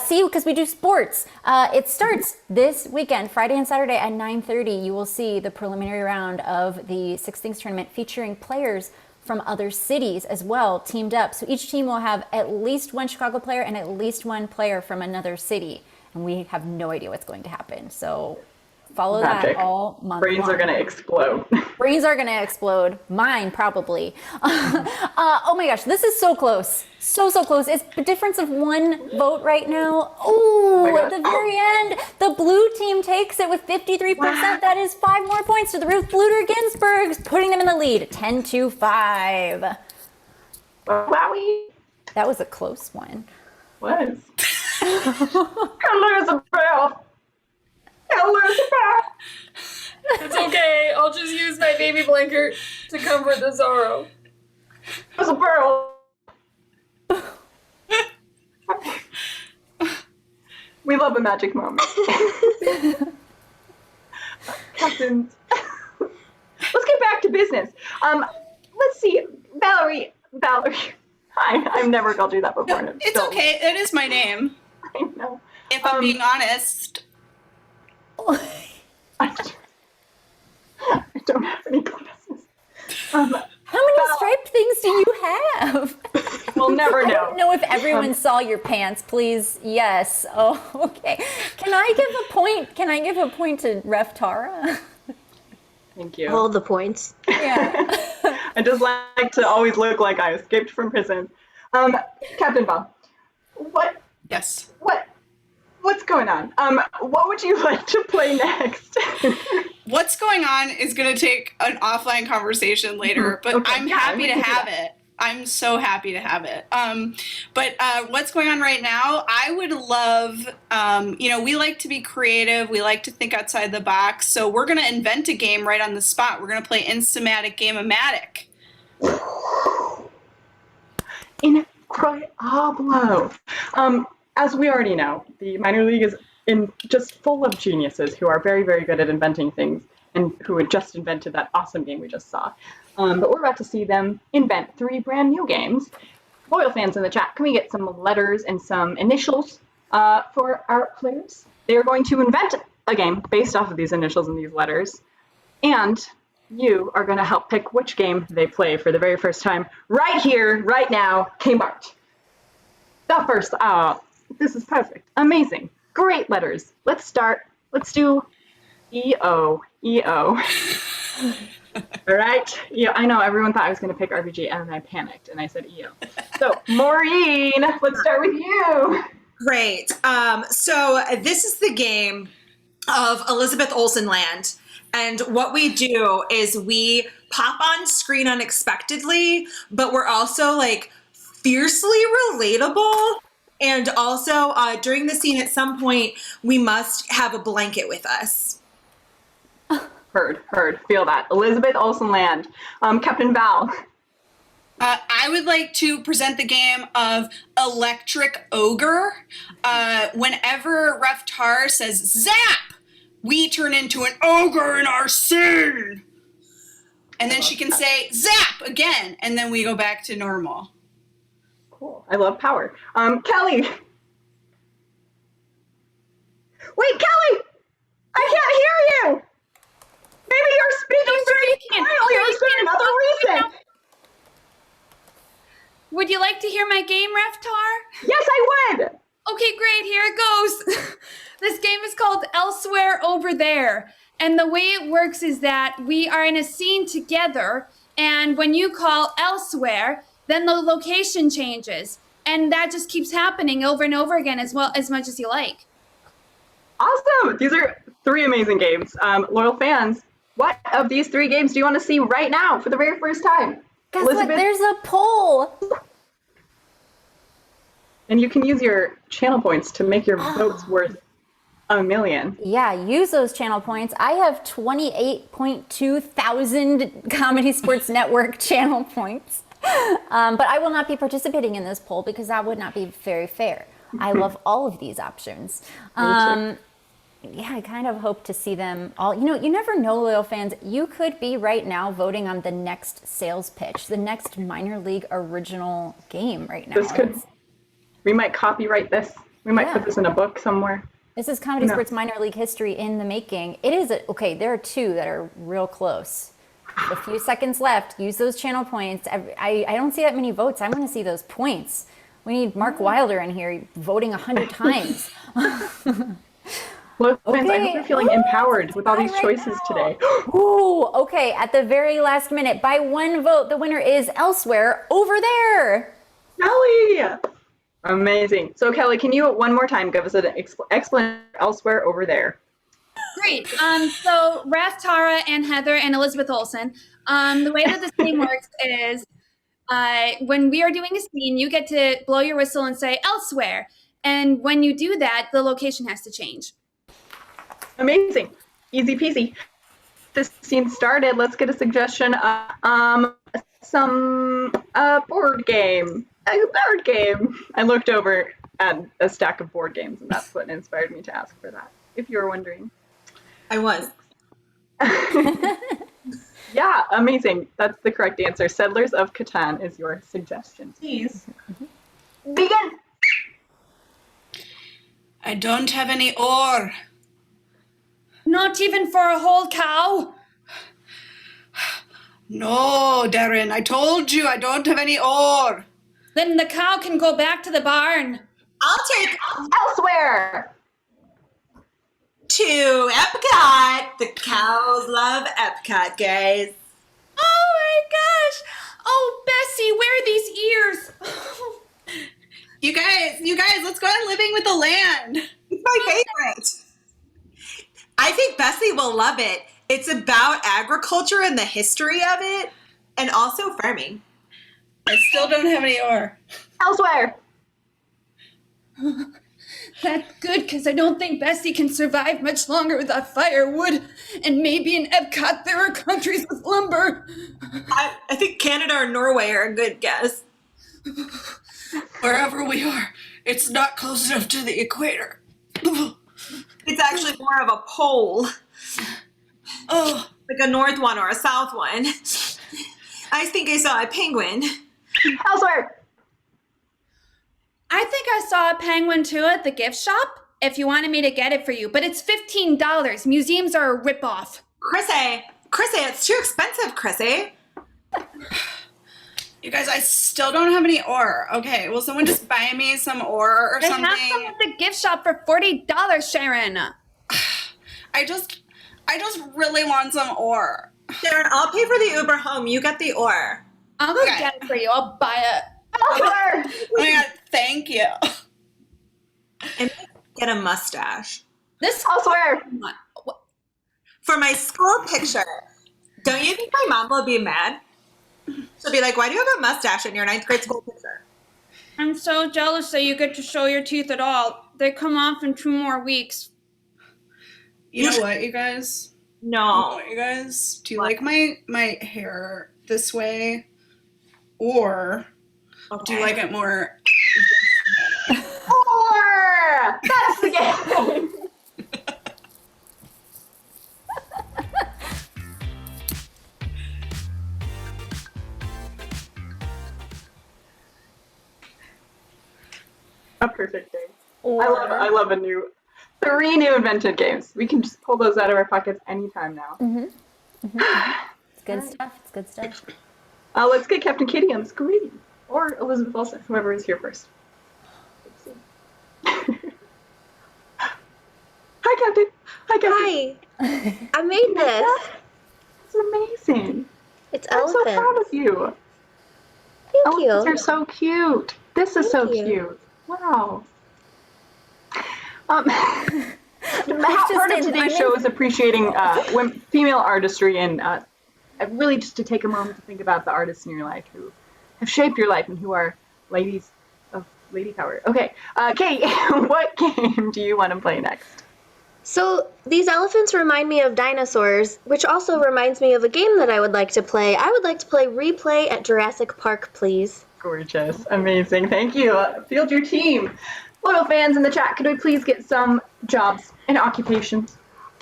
See, because we do sports. It starts this weekend, Friday and Saturday at 9:30. You will see the preliminary round of the 6 Things tournament featuring players from other cities as well, teamed up. So each team will have at least one Chicago player and at least one player from another city. And we have no idea what's going to happen. So follow Magic. that all month Brains long. are going to explode. Brains are going to explode. Mine, probably. Oh my gosh, this is so close. So close. It's a difference of 1 vote right now. Ooh, at the very end, the blue team takes it with 53%. Wow. That is 5 more points to the Ruth Bluter Ginsburgs, putting them in the lead, 10-5. Wowie. That was a close one. Was. Elizabeth. Elizabeth. It's okay. I'll just use my baby blanket to comfort the sorrow. Elizabeth. We love a magic moment. Captains. Let's get back to business. Let's see. Valerie. Hi, I've never called you that before. No, it's okay. It is my name. I know. If I'm being honest. I don't have any glasses. How many striped things do you have? We'll never know. I don't know if everyone saw your pants, please. Yes. Oh, okay. Can I give a point to Ref Tara? Thank you. Hold the points. Yeah. I just like to always look like I escaped from prison. Captain Bob, what? Yes. What's going on? What would you like to play next? What's going on is going to take an offline conversation later, but Okay, I'm happy to have it. I'm so happy to have it. But what's going on right now, I would love, we like to be creative. We like to think outside the box. So we're going to invent a game right on the spot. We're going to play Instamatic Game-O-Matic. Incredible. as we already know, the minor league is just full of geniuses who are very, very good at inventing things and who had just invented that awesome game we just saw. But we're about to see them invent 3 brand new games. Loyal fans in the chat, can we get some letters and some initials for our players? They are going to invent a game based off of these initials and these letters. And you are going to help pick which game they play for the very first time right here, right now. Kmart. The first, this is perfect. Amazing. Great letters. Let's start. Let's do EO. EO. All right. Yeah, I know everyone thought I was going to pick RPG and I panicked and I said EO. So, Maureen, let's start with you. Great. So this is the game of Elizabeth Olsen Land. And what we do is we pop on screen unexpectedly, but we're also like fiercely relatable. And also during the scene at some point, we must have a blanket with us. Heard. Feel that. Elizabeth Olsen Land. Captain Val. I would like to present the game of Electric Ogre. Whenever Ref Tar says zap, we turn into an ogre in our scene. And then she can say zap again, and then we go back to normal. Cool. I love power. Kelly. Wait, Kelly! I can't hear you! Maybe you're speaking very quietly or for another reason. Would you like to hear my game, Reftar? Yes, I would. Okay, great. Here it goes. This game is called Elsewhere Over There. And the way it works is that we are in a scene together. And when you call elsewhere, then the location changes. And that just keeps happening over and over again as much as you like. Awesome. These are 3 amazing games. Loyal fans, what of these 3 games do you want to see right now for the very first time? Guess what? There's a poll. And you can use your channel points to make your votes worth a million. Yeah, use those channel points. I have 28.2 thousand Comedy Sports Network channel points. But I will not be participating in this poll because that would not be very fair. I love all of these options. Yeah, I kind of hope to see them all. You know, you never know, loyal fans. You could be right now voting on the next sales pitch, the next minor league original game right now. We might copyright this. We might put this in a book somewhere. This is Comedy Sports minor league history in the making. It is, okay, there are 2 that are real close. A few seconds left. Use those channel points. I don't see that many votes. I want to see those points. We need Mark Wilder in here voting 100 times. Look, I hope you're feeling empowered with all these choices today. Ooh, okay. At the very last minute, by 1 vote, the winner is Elsewhere Over There. Kelly! Amazing. So, Kelly, can you one more time give us an explanation Elsewhere Over There? Great. So Raph, Tara, and Heather, and Elizabeth Olsen. The way that this game works is when we are doing a scene, you get to blow your whistle and say elsewhere. And when you do that, the location has to change. Amazing. Easy peasy. This scene started. Let's get a suggestion. Some board game. A board game. I looked over at a stack of board games, and that's what inspired me to ask for that, if you were wondering. I was. Yeah, amazing. That's the correct answer. Settlers of Catan is your suggestion. Please. Begin. I don't have any ore. Not even for a whole cow? No, Darren, I told you I don't have any ore. Then the cow can go back to the barn. I'll take Elsewhere. To Epcot. The cows love Epcot, guys. Oh my gosh. Oh, Bessie, where are these ears? You guys, let's go on living with the land. It's my favorite. I think Bessie will love it. It's about agriculture and the history of it, and also farming. I still don't have any ore. Elsewhere. That's good, because I don't think Bessie can survive much longer without firewood. And maybe in Epcot there are countries with lumber. I think Canada or Norway are a good guess. Wherever we are, It's not close enough to the equator. It's actually more of a pole. Oh, Like a north one or a south one. I think I saw a penguin. Elsewhere. I think I saw a penguin too at the gift shop. If you wanted me to get it for you, but it's $15. Museums are a ripoff. Chrissy, it's too expensive, Chrissy. you guys, I still don't have any ore. Okay, will someone just buy me some ore or They something? have some at the gift shop for $40, Sharon. I just really want some ore. Sharon, I'll pay for the Uber home. You get the ore. I'll go get it for you. I'll buy it. Elsewhere. Oh my god, thank you. And get a mustache. This Elsewhere. For my school picture, don't you think my mom will be mad? She'll be like, why do you have a mustache in your 9th grade school picture? I'm so jealous that you get to show your teeth at all. They come off in 2 more weeks. You know what, you guys? No. You guys, do you like my hair this way? Or do you like it more? Or that's the game. A perfect game. I love 3 new invented games. We can just pull those out of our pockets anytime now. It's good stuff. It's good stuff. Let's get Captain Katie on the screen. Or Elizabeth Olsen, whoever is here first. Hi, Captain. Hi, Captain. Hi. I made this. It's amazing. It's I'm so elephant. proud of you. Thank you. Elephants are so cute. This is so Thank you. cute. Wow. Part of today's show is appreciating female artistry and really just to take a moment to think about the artists in your life who have shaped your life and who are ladies of lady power. Okay, Kate, what game do you want to play next? So these elephants remind me of dinosaurs, which also reminds me of a game that I would like to play. I would like to play Replay at Jurassic Park, please. Gorgeous. Amazing. Thank you. Field your team. Loyal fans in the chat, could we please get some jobs and occupations?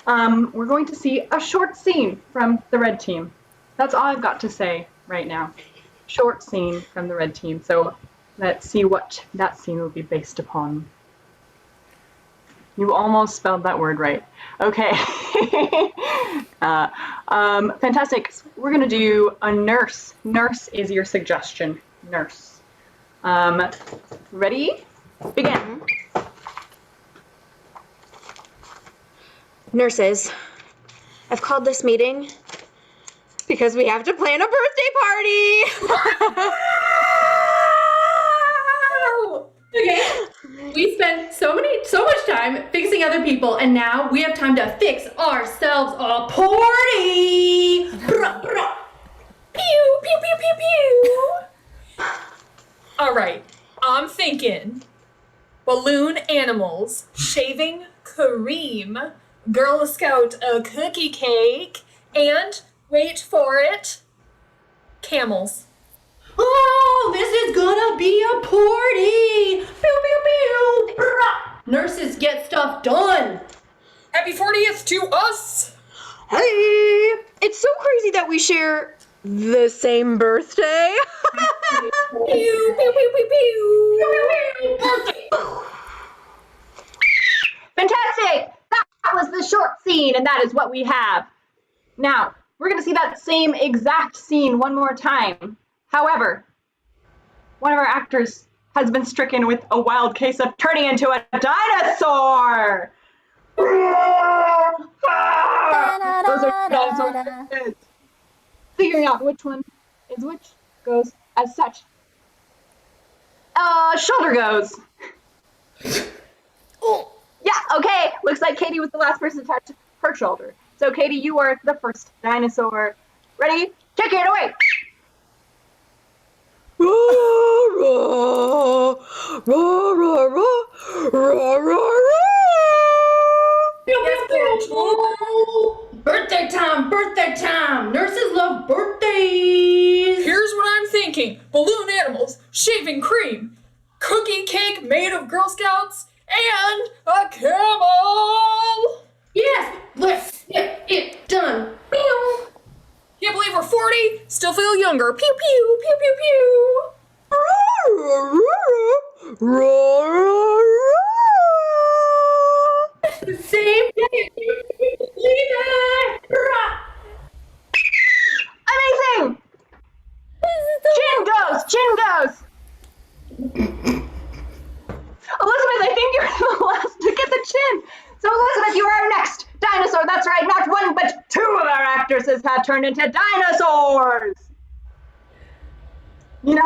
We're going to see a short scene from the red team. That's all I've got to say right now. Short scene from the red team. So let's see what that scene will be based upon. You almost spelled that word right. Okay. Fantastic. We're going to do a nurse. Nurse is your suggestion. Nurse. Ready? Begin. Nurses, I've called this meeting because we have to plan a birthday party. Okay. We spent so much time fixing other people, and now we have time to fix ourselves a party. Bruh, bruh. Pew, pew, pew, pew, pew. All right, I'm thinking balloon animals, shaving cream, Girl Scout a cookie cake, and wait for it, camels. Oh, this is gonna be a party. Pew, pew, pew. Bruh. Nurses get stuff done. Happy 40th to us! Hey, it's so crazy that we share the same birthday. Pew, pew, pew, pew, pew. Birthday. Fantastic! That was the short scene, and that is what we have. Now, we're going to see that same exact scene one more time. However, one of our actors has been stricken with a wild case of turning into a dinosaur! Those are dinosaur heads. Figuring out which one is which goes as such. Shoulder goes. Oh, yeah, okay. Looks like Katie was the last person to touch her shoulder. So, Katie, you are the first dinosaur. Ready? Take it away. Birthday time, birthday time. Nurses love Here's what I'm thinking. Balloon animals, shaving cream, cookie cake made of Girl camel! Yes, let's get it done. Meow. Can't believe we're 40, still feel younger. Pew pew, pew pew pew. Same day. Amazing! Chin goes! Chin goes! Elizabeth, I think you're the last to get the chin. So Elizabeth, you are our next dinosaur. That's right, not one but two of our actresses have turned into dinosaurs. Nina,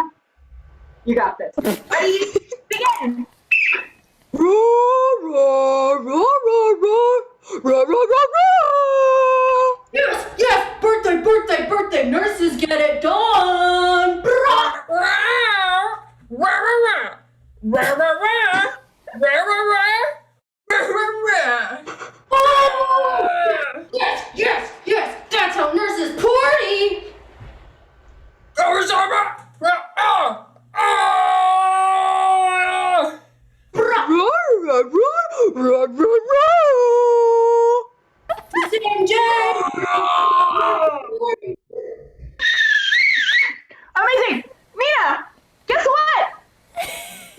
you got this. Ready? Begin. Yes, yes, birthday, birthday, birthday. Nurses get it done. Oh, yes, yes, yes. That's how nurses party. Amazing! Nina, guess what?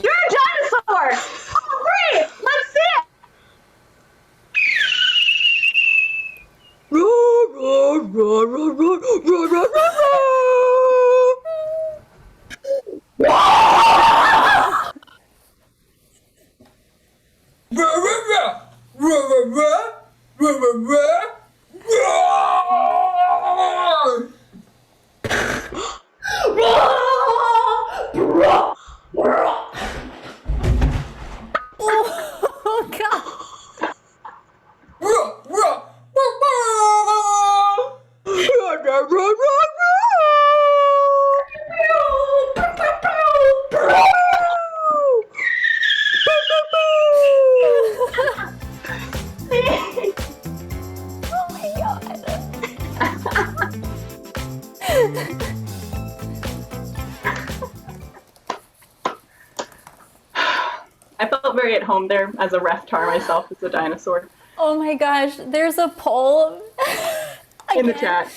You're a dinosaur! Oh, great! Let's see it! Oh God. Oh my God. I felt very at home there as a reptar myself as a dinosaur. Oh my gosh, there's a poll In the chat.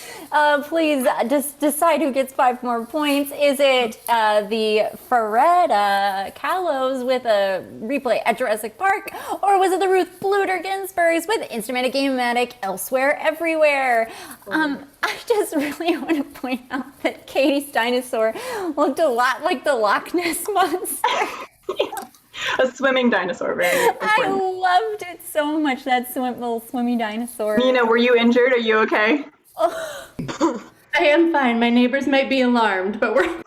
Please just decide who gets 5 more points. Is it the Freda Kahlos with a replay at Jurassic Park, or was it the Ruth Bluter Ginsburgs with Instrumented Game-Matic Elsewhere Everywhere? I just really want to point out that Katie's dinosaur looked a lot like the Loch Ness Monster. A swimming dinosaur, very important. I loved it so much, that little swimmy dinosaur. Nina, were you injured? Are you okay? I am fine. My neighbors might be alarmed, but we're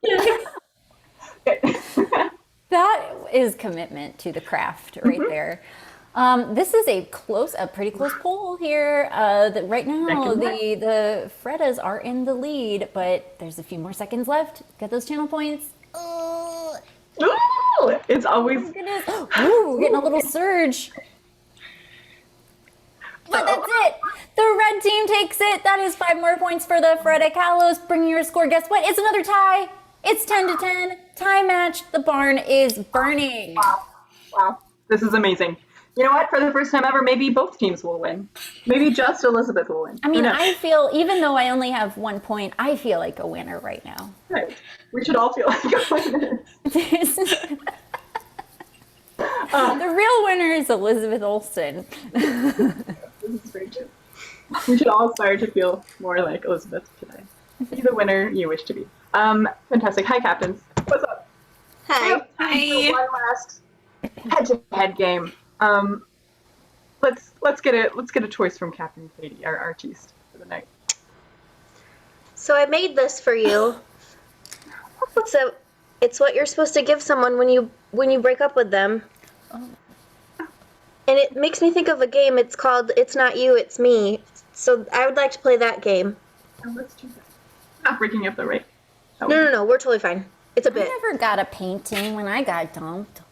That is commitment to the craft right there. This is a pretty close poll here. Right now, the Fredas are in the lead, but there's a few more seconds left. Get those channel points. Ooh, it's always. Oh, goodness. Ooh, we're getting a little surge. But that's it. The red team takes it. That is 5 more points for the Freda Kahlos. Bringing your score. Guess what? It's another tie. It's 10-10. Tie match. The barn is burning. Wow. This is amazing. You know what? For the first time ever, maybe both teams will win. Maybe just Elizabeth will win. I mean, I feel, even though I only have 1 point, I feel like a winner right now. Right. We should all feel like a winner. The real winner is Elizabeth Olsen. This is very true. We should all aspire to feel more like Elizabeth today. Be the winner you wish to be. Fantastic. Hi, captains. What's up? Hi. Hi. One last head-to-head game. Let's get a choice from Captain Katie, our artiste for the night. So I made this for you. It's what you're supposed to give someone when you break up with them. And it makes me think of a game. It's called It's Not You, It's Me. So I would like to play that game. Oh, let's do that. Not breaking up the right. No, we're totally fine. It's a bit. I never got a painting when I got dumped.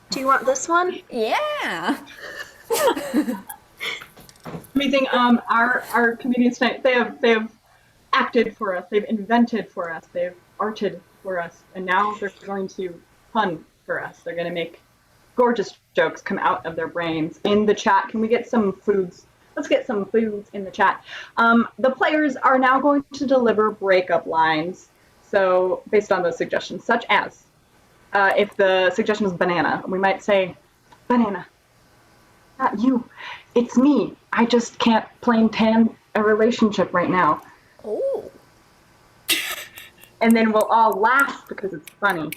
Do you want this one? Yeah. Amazing. Our comedians tonight, they have acted for us, they've invented for us, they've arted for us, and now they're going to fun for us. They're going to make gorgeous jokes come out of their brains. In the chat, can we get some foods? Let's get some foods in the chat. The players are now going to deliver breakup lines. So based on those suggestions, such as if the suggestion is banana, we might say, banana, not you, it's me. I just can't plain tan a relationship right now. Oh. And then we'll all laugh because it's funny.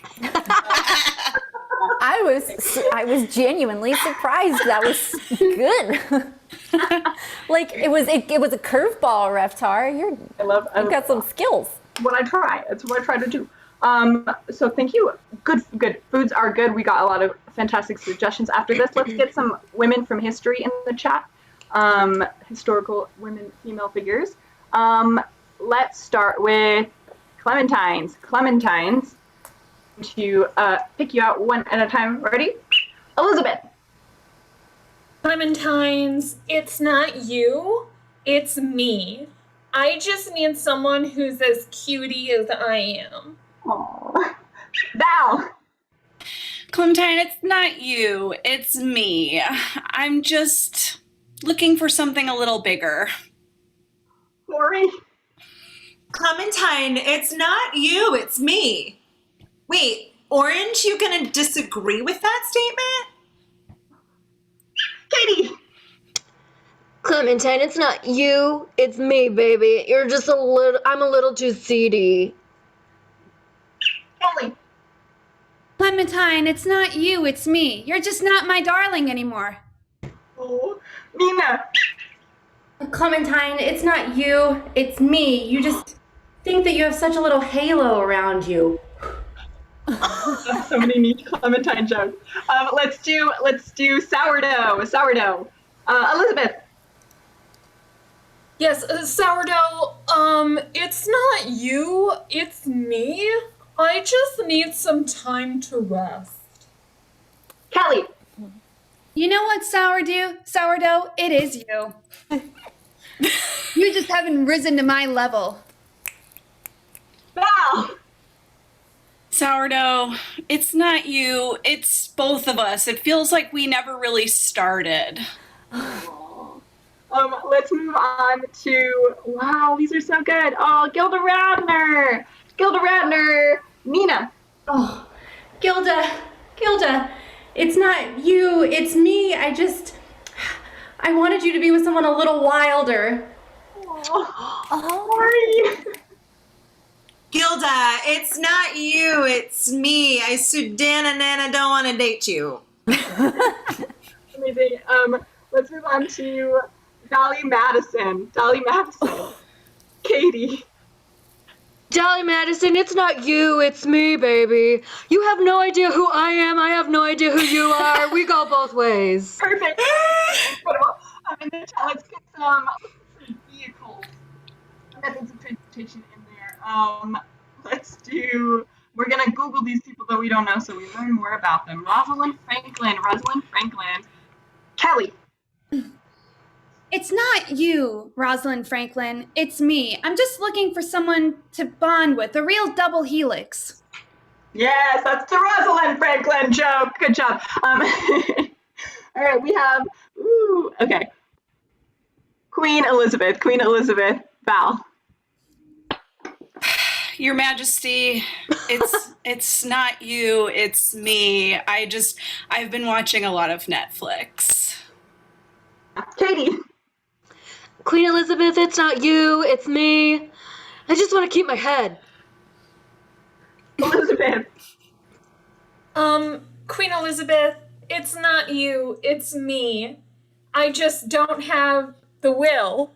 I was genuinely surprised. That was good. Like it was a curveball, Reftar. You've got some skills. What I try. That's what I try to do. So thank you. Good. Foods are good. We got a lot of fantastic suggestions after this. Let's get some women from history in the chat. Historical women, female figures. Let's start with Clementines. Clementines. To pick you out one at a time. Ready? Elizabeth. Clementines, it's not you, it's me. I just need someone who's as cutie as I am. Aww. Val. Clementine, it's not you, it's me. I'm just looking for something a little bigger. Lori. Clementine, it's not you, it's me. Wait, Orange, you gonna disagree with that statement? Katie. Clementine, it's not you, it's me, baby. I'm a little too seedy. Kelly. Clementine, it's not you, it's me. You're just not my darling anymore. Oh, Nina. Clementine, it's not you, it's me. You just think that you have such a little halo around you. So many neat Clementine jokes. Let's do sourdough. Sourdough. Elizabeth. Yes, sourdough, it's not you, it's me. I just need some time to rest. Kelly. You know what, Sourdough? It is you. You just haven't risen to my level. Val. Sourdough, it's not you, it's both of us. It feels like we never really started. Let's move on to, wow, these are so good. Oh, Gilda Radner. Nina. Oh, Gilda, it's not you, it's me. I wanted you to be with someone a little wilder. Sorry. Gilda, it's not you, it's me. I Sudana Nana don't want to date you. Amazing. Let's move on to Dolly Madison. Katie. Dolly Madison, it's not you, it's me, baby. You have no idea who I am, I have no idea who you are. We go both ways. Perfect. Incredible. Let's get some vehicles. Methods of transportation in there. We're going to Google these people that we don't know so we learn more about them. Rosalind Franklin. Kelly. It's not you, Rosalind Franklin. It's me. I'm just looking for someone to bond with, a real double helix. Yes, that's the Rosalind Franklin joke. Good job. All right, we have, okay. Queen Elizabeth, Val. Your Majesty, it's not you, it's me. I've been watching a lot of Netflix. Katie. Queen Elizabeth, it's not you, it's me. I just want to keep my head. Elizabeth. Queen Elizabeth, it's not you, it's me. I just don't have the will.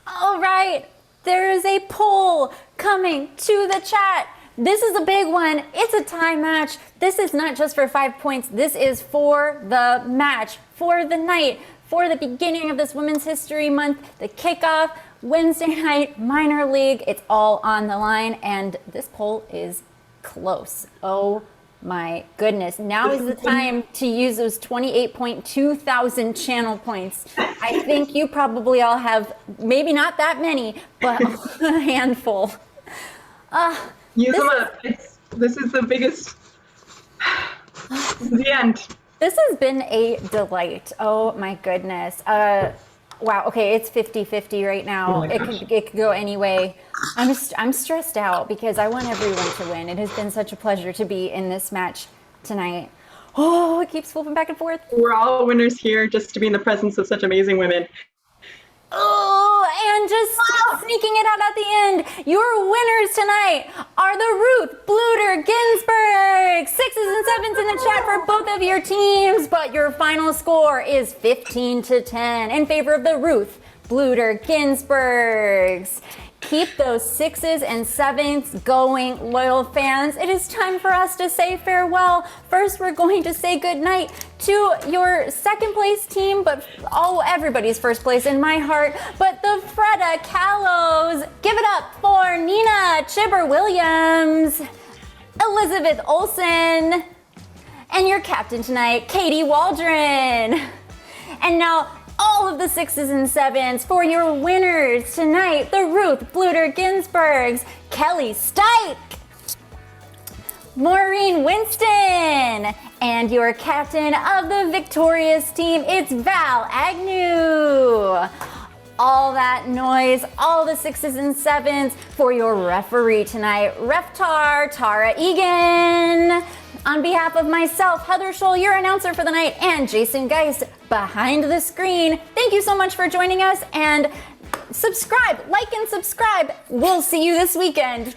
All right, there is a poll coming to the chat. This is a big one. It's a tie match. This is not just for 5 points. This is for the match, for the night, for the beginning of this Women's History Month, the kickoff, Wednesday night, minor league. It's all on the line, and this poll is close. Oh my goodness. Now is the time to use those 28.2 thousand channel points. I think you probably all have, maybe not that many, but a handful. Use them up. This is the biggest. This is the end. This has been a delight. Oh my goodness. Wow. Okay, it's 50-50 right now. It could go any way. I'm stressed out because I want everyone to win. It has been such a pleasure to be in this match tonight. Oh, it keeps flipping back and forth. We're all winners here just to be in the presence of such amazing women. Oh, and just sneaking it out at the end. Your winners tonight are the Ruth Bluter Ginsburg. 6s and 7s in the chat for both of your teams, but your final score is 15-10 in favor of the Ruth Bluter Ginsburgs. Keep those 6s and 7s going, loyal fans. It is time for us to say farewell. First, we're going to say goodnight to your second place team, but everybody's first place in my heart, but the Freda Callows. Give it up for Nina Chibber-Williams, Elizabeth Olsen, and your captain tonight, Katie Waldron. And now, all of the 6s and 7s for your winners tonight, the Ruth Bluter Ginsburgs, Kelly Stike, Maureen Winston, and your captain of the victorious team, it's Val Agnew. All that noise, all the 6s and 7s for your referee tonight, Reftar Tara Egan. On behalf of myself, Heather Scholl, your announcer for the night, and Jason Geist behind the screen, thank you so much for joining us, and subscribe, like and subscribe. We'll see you this weekend.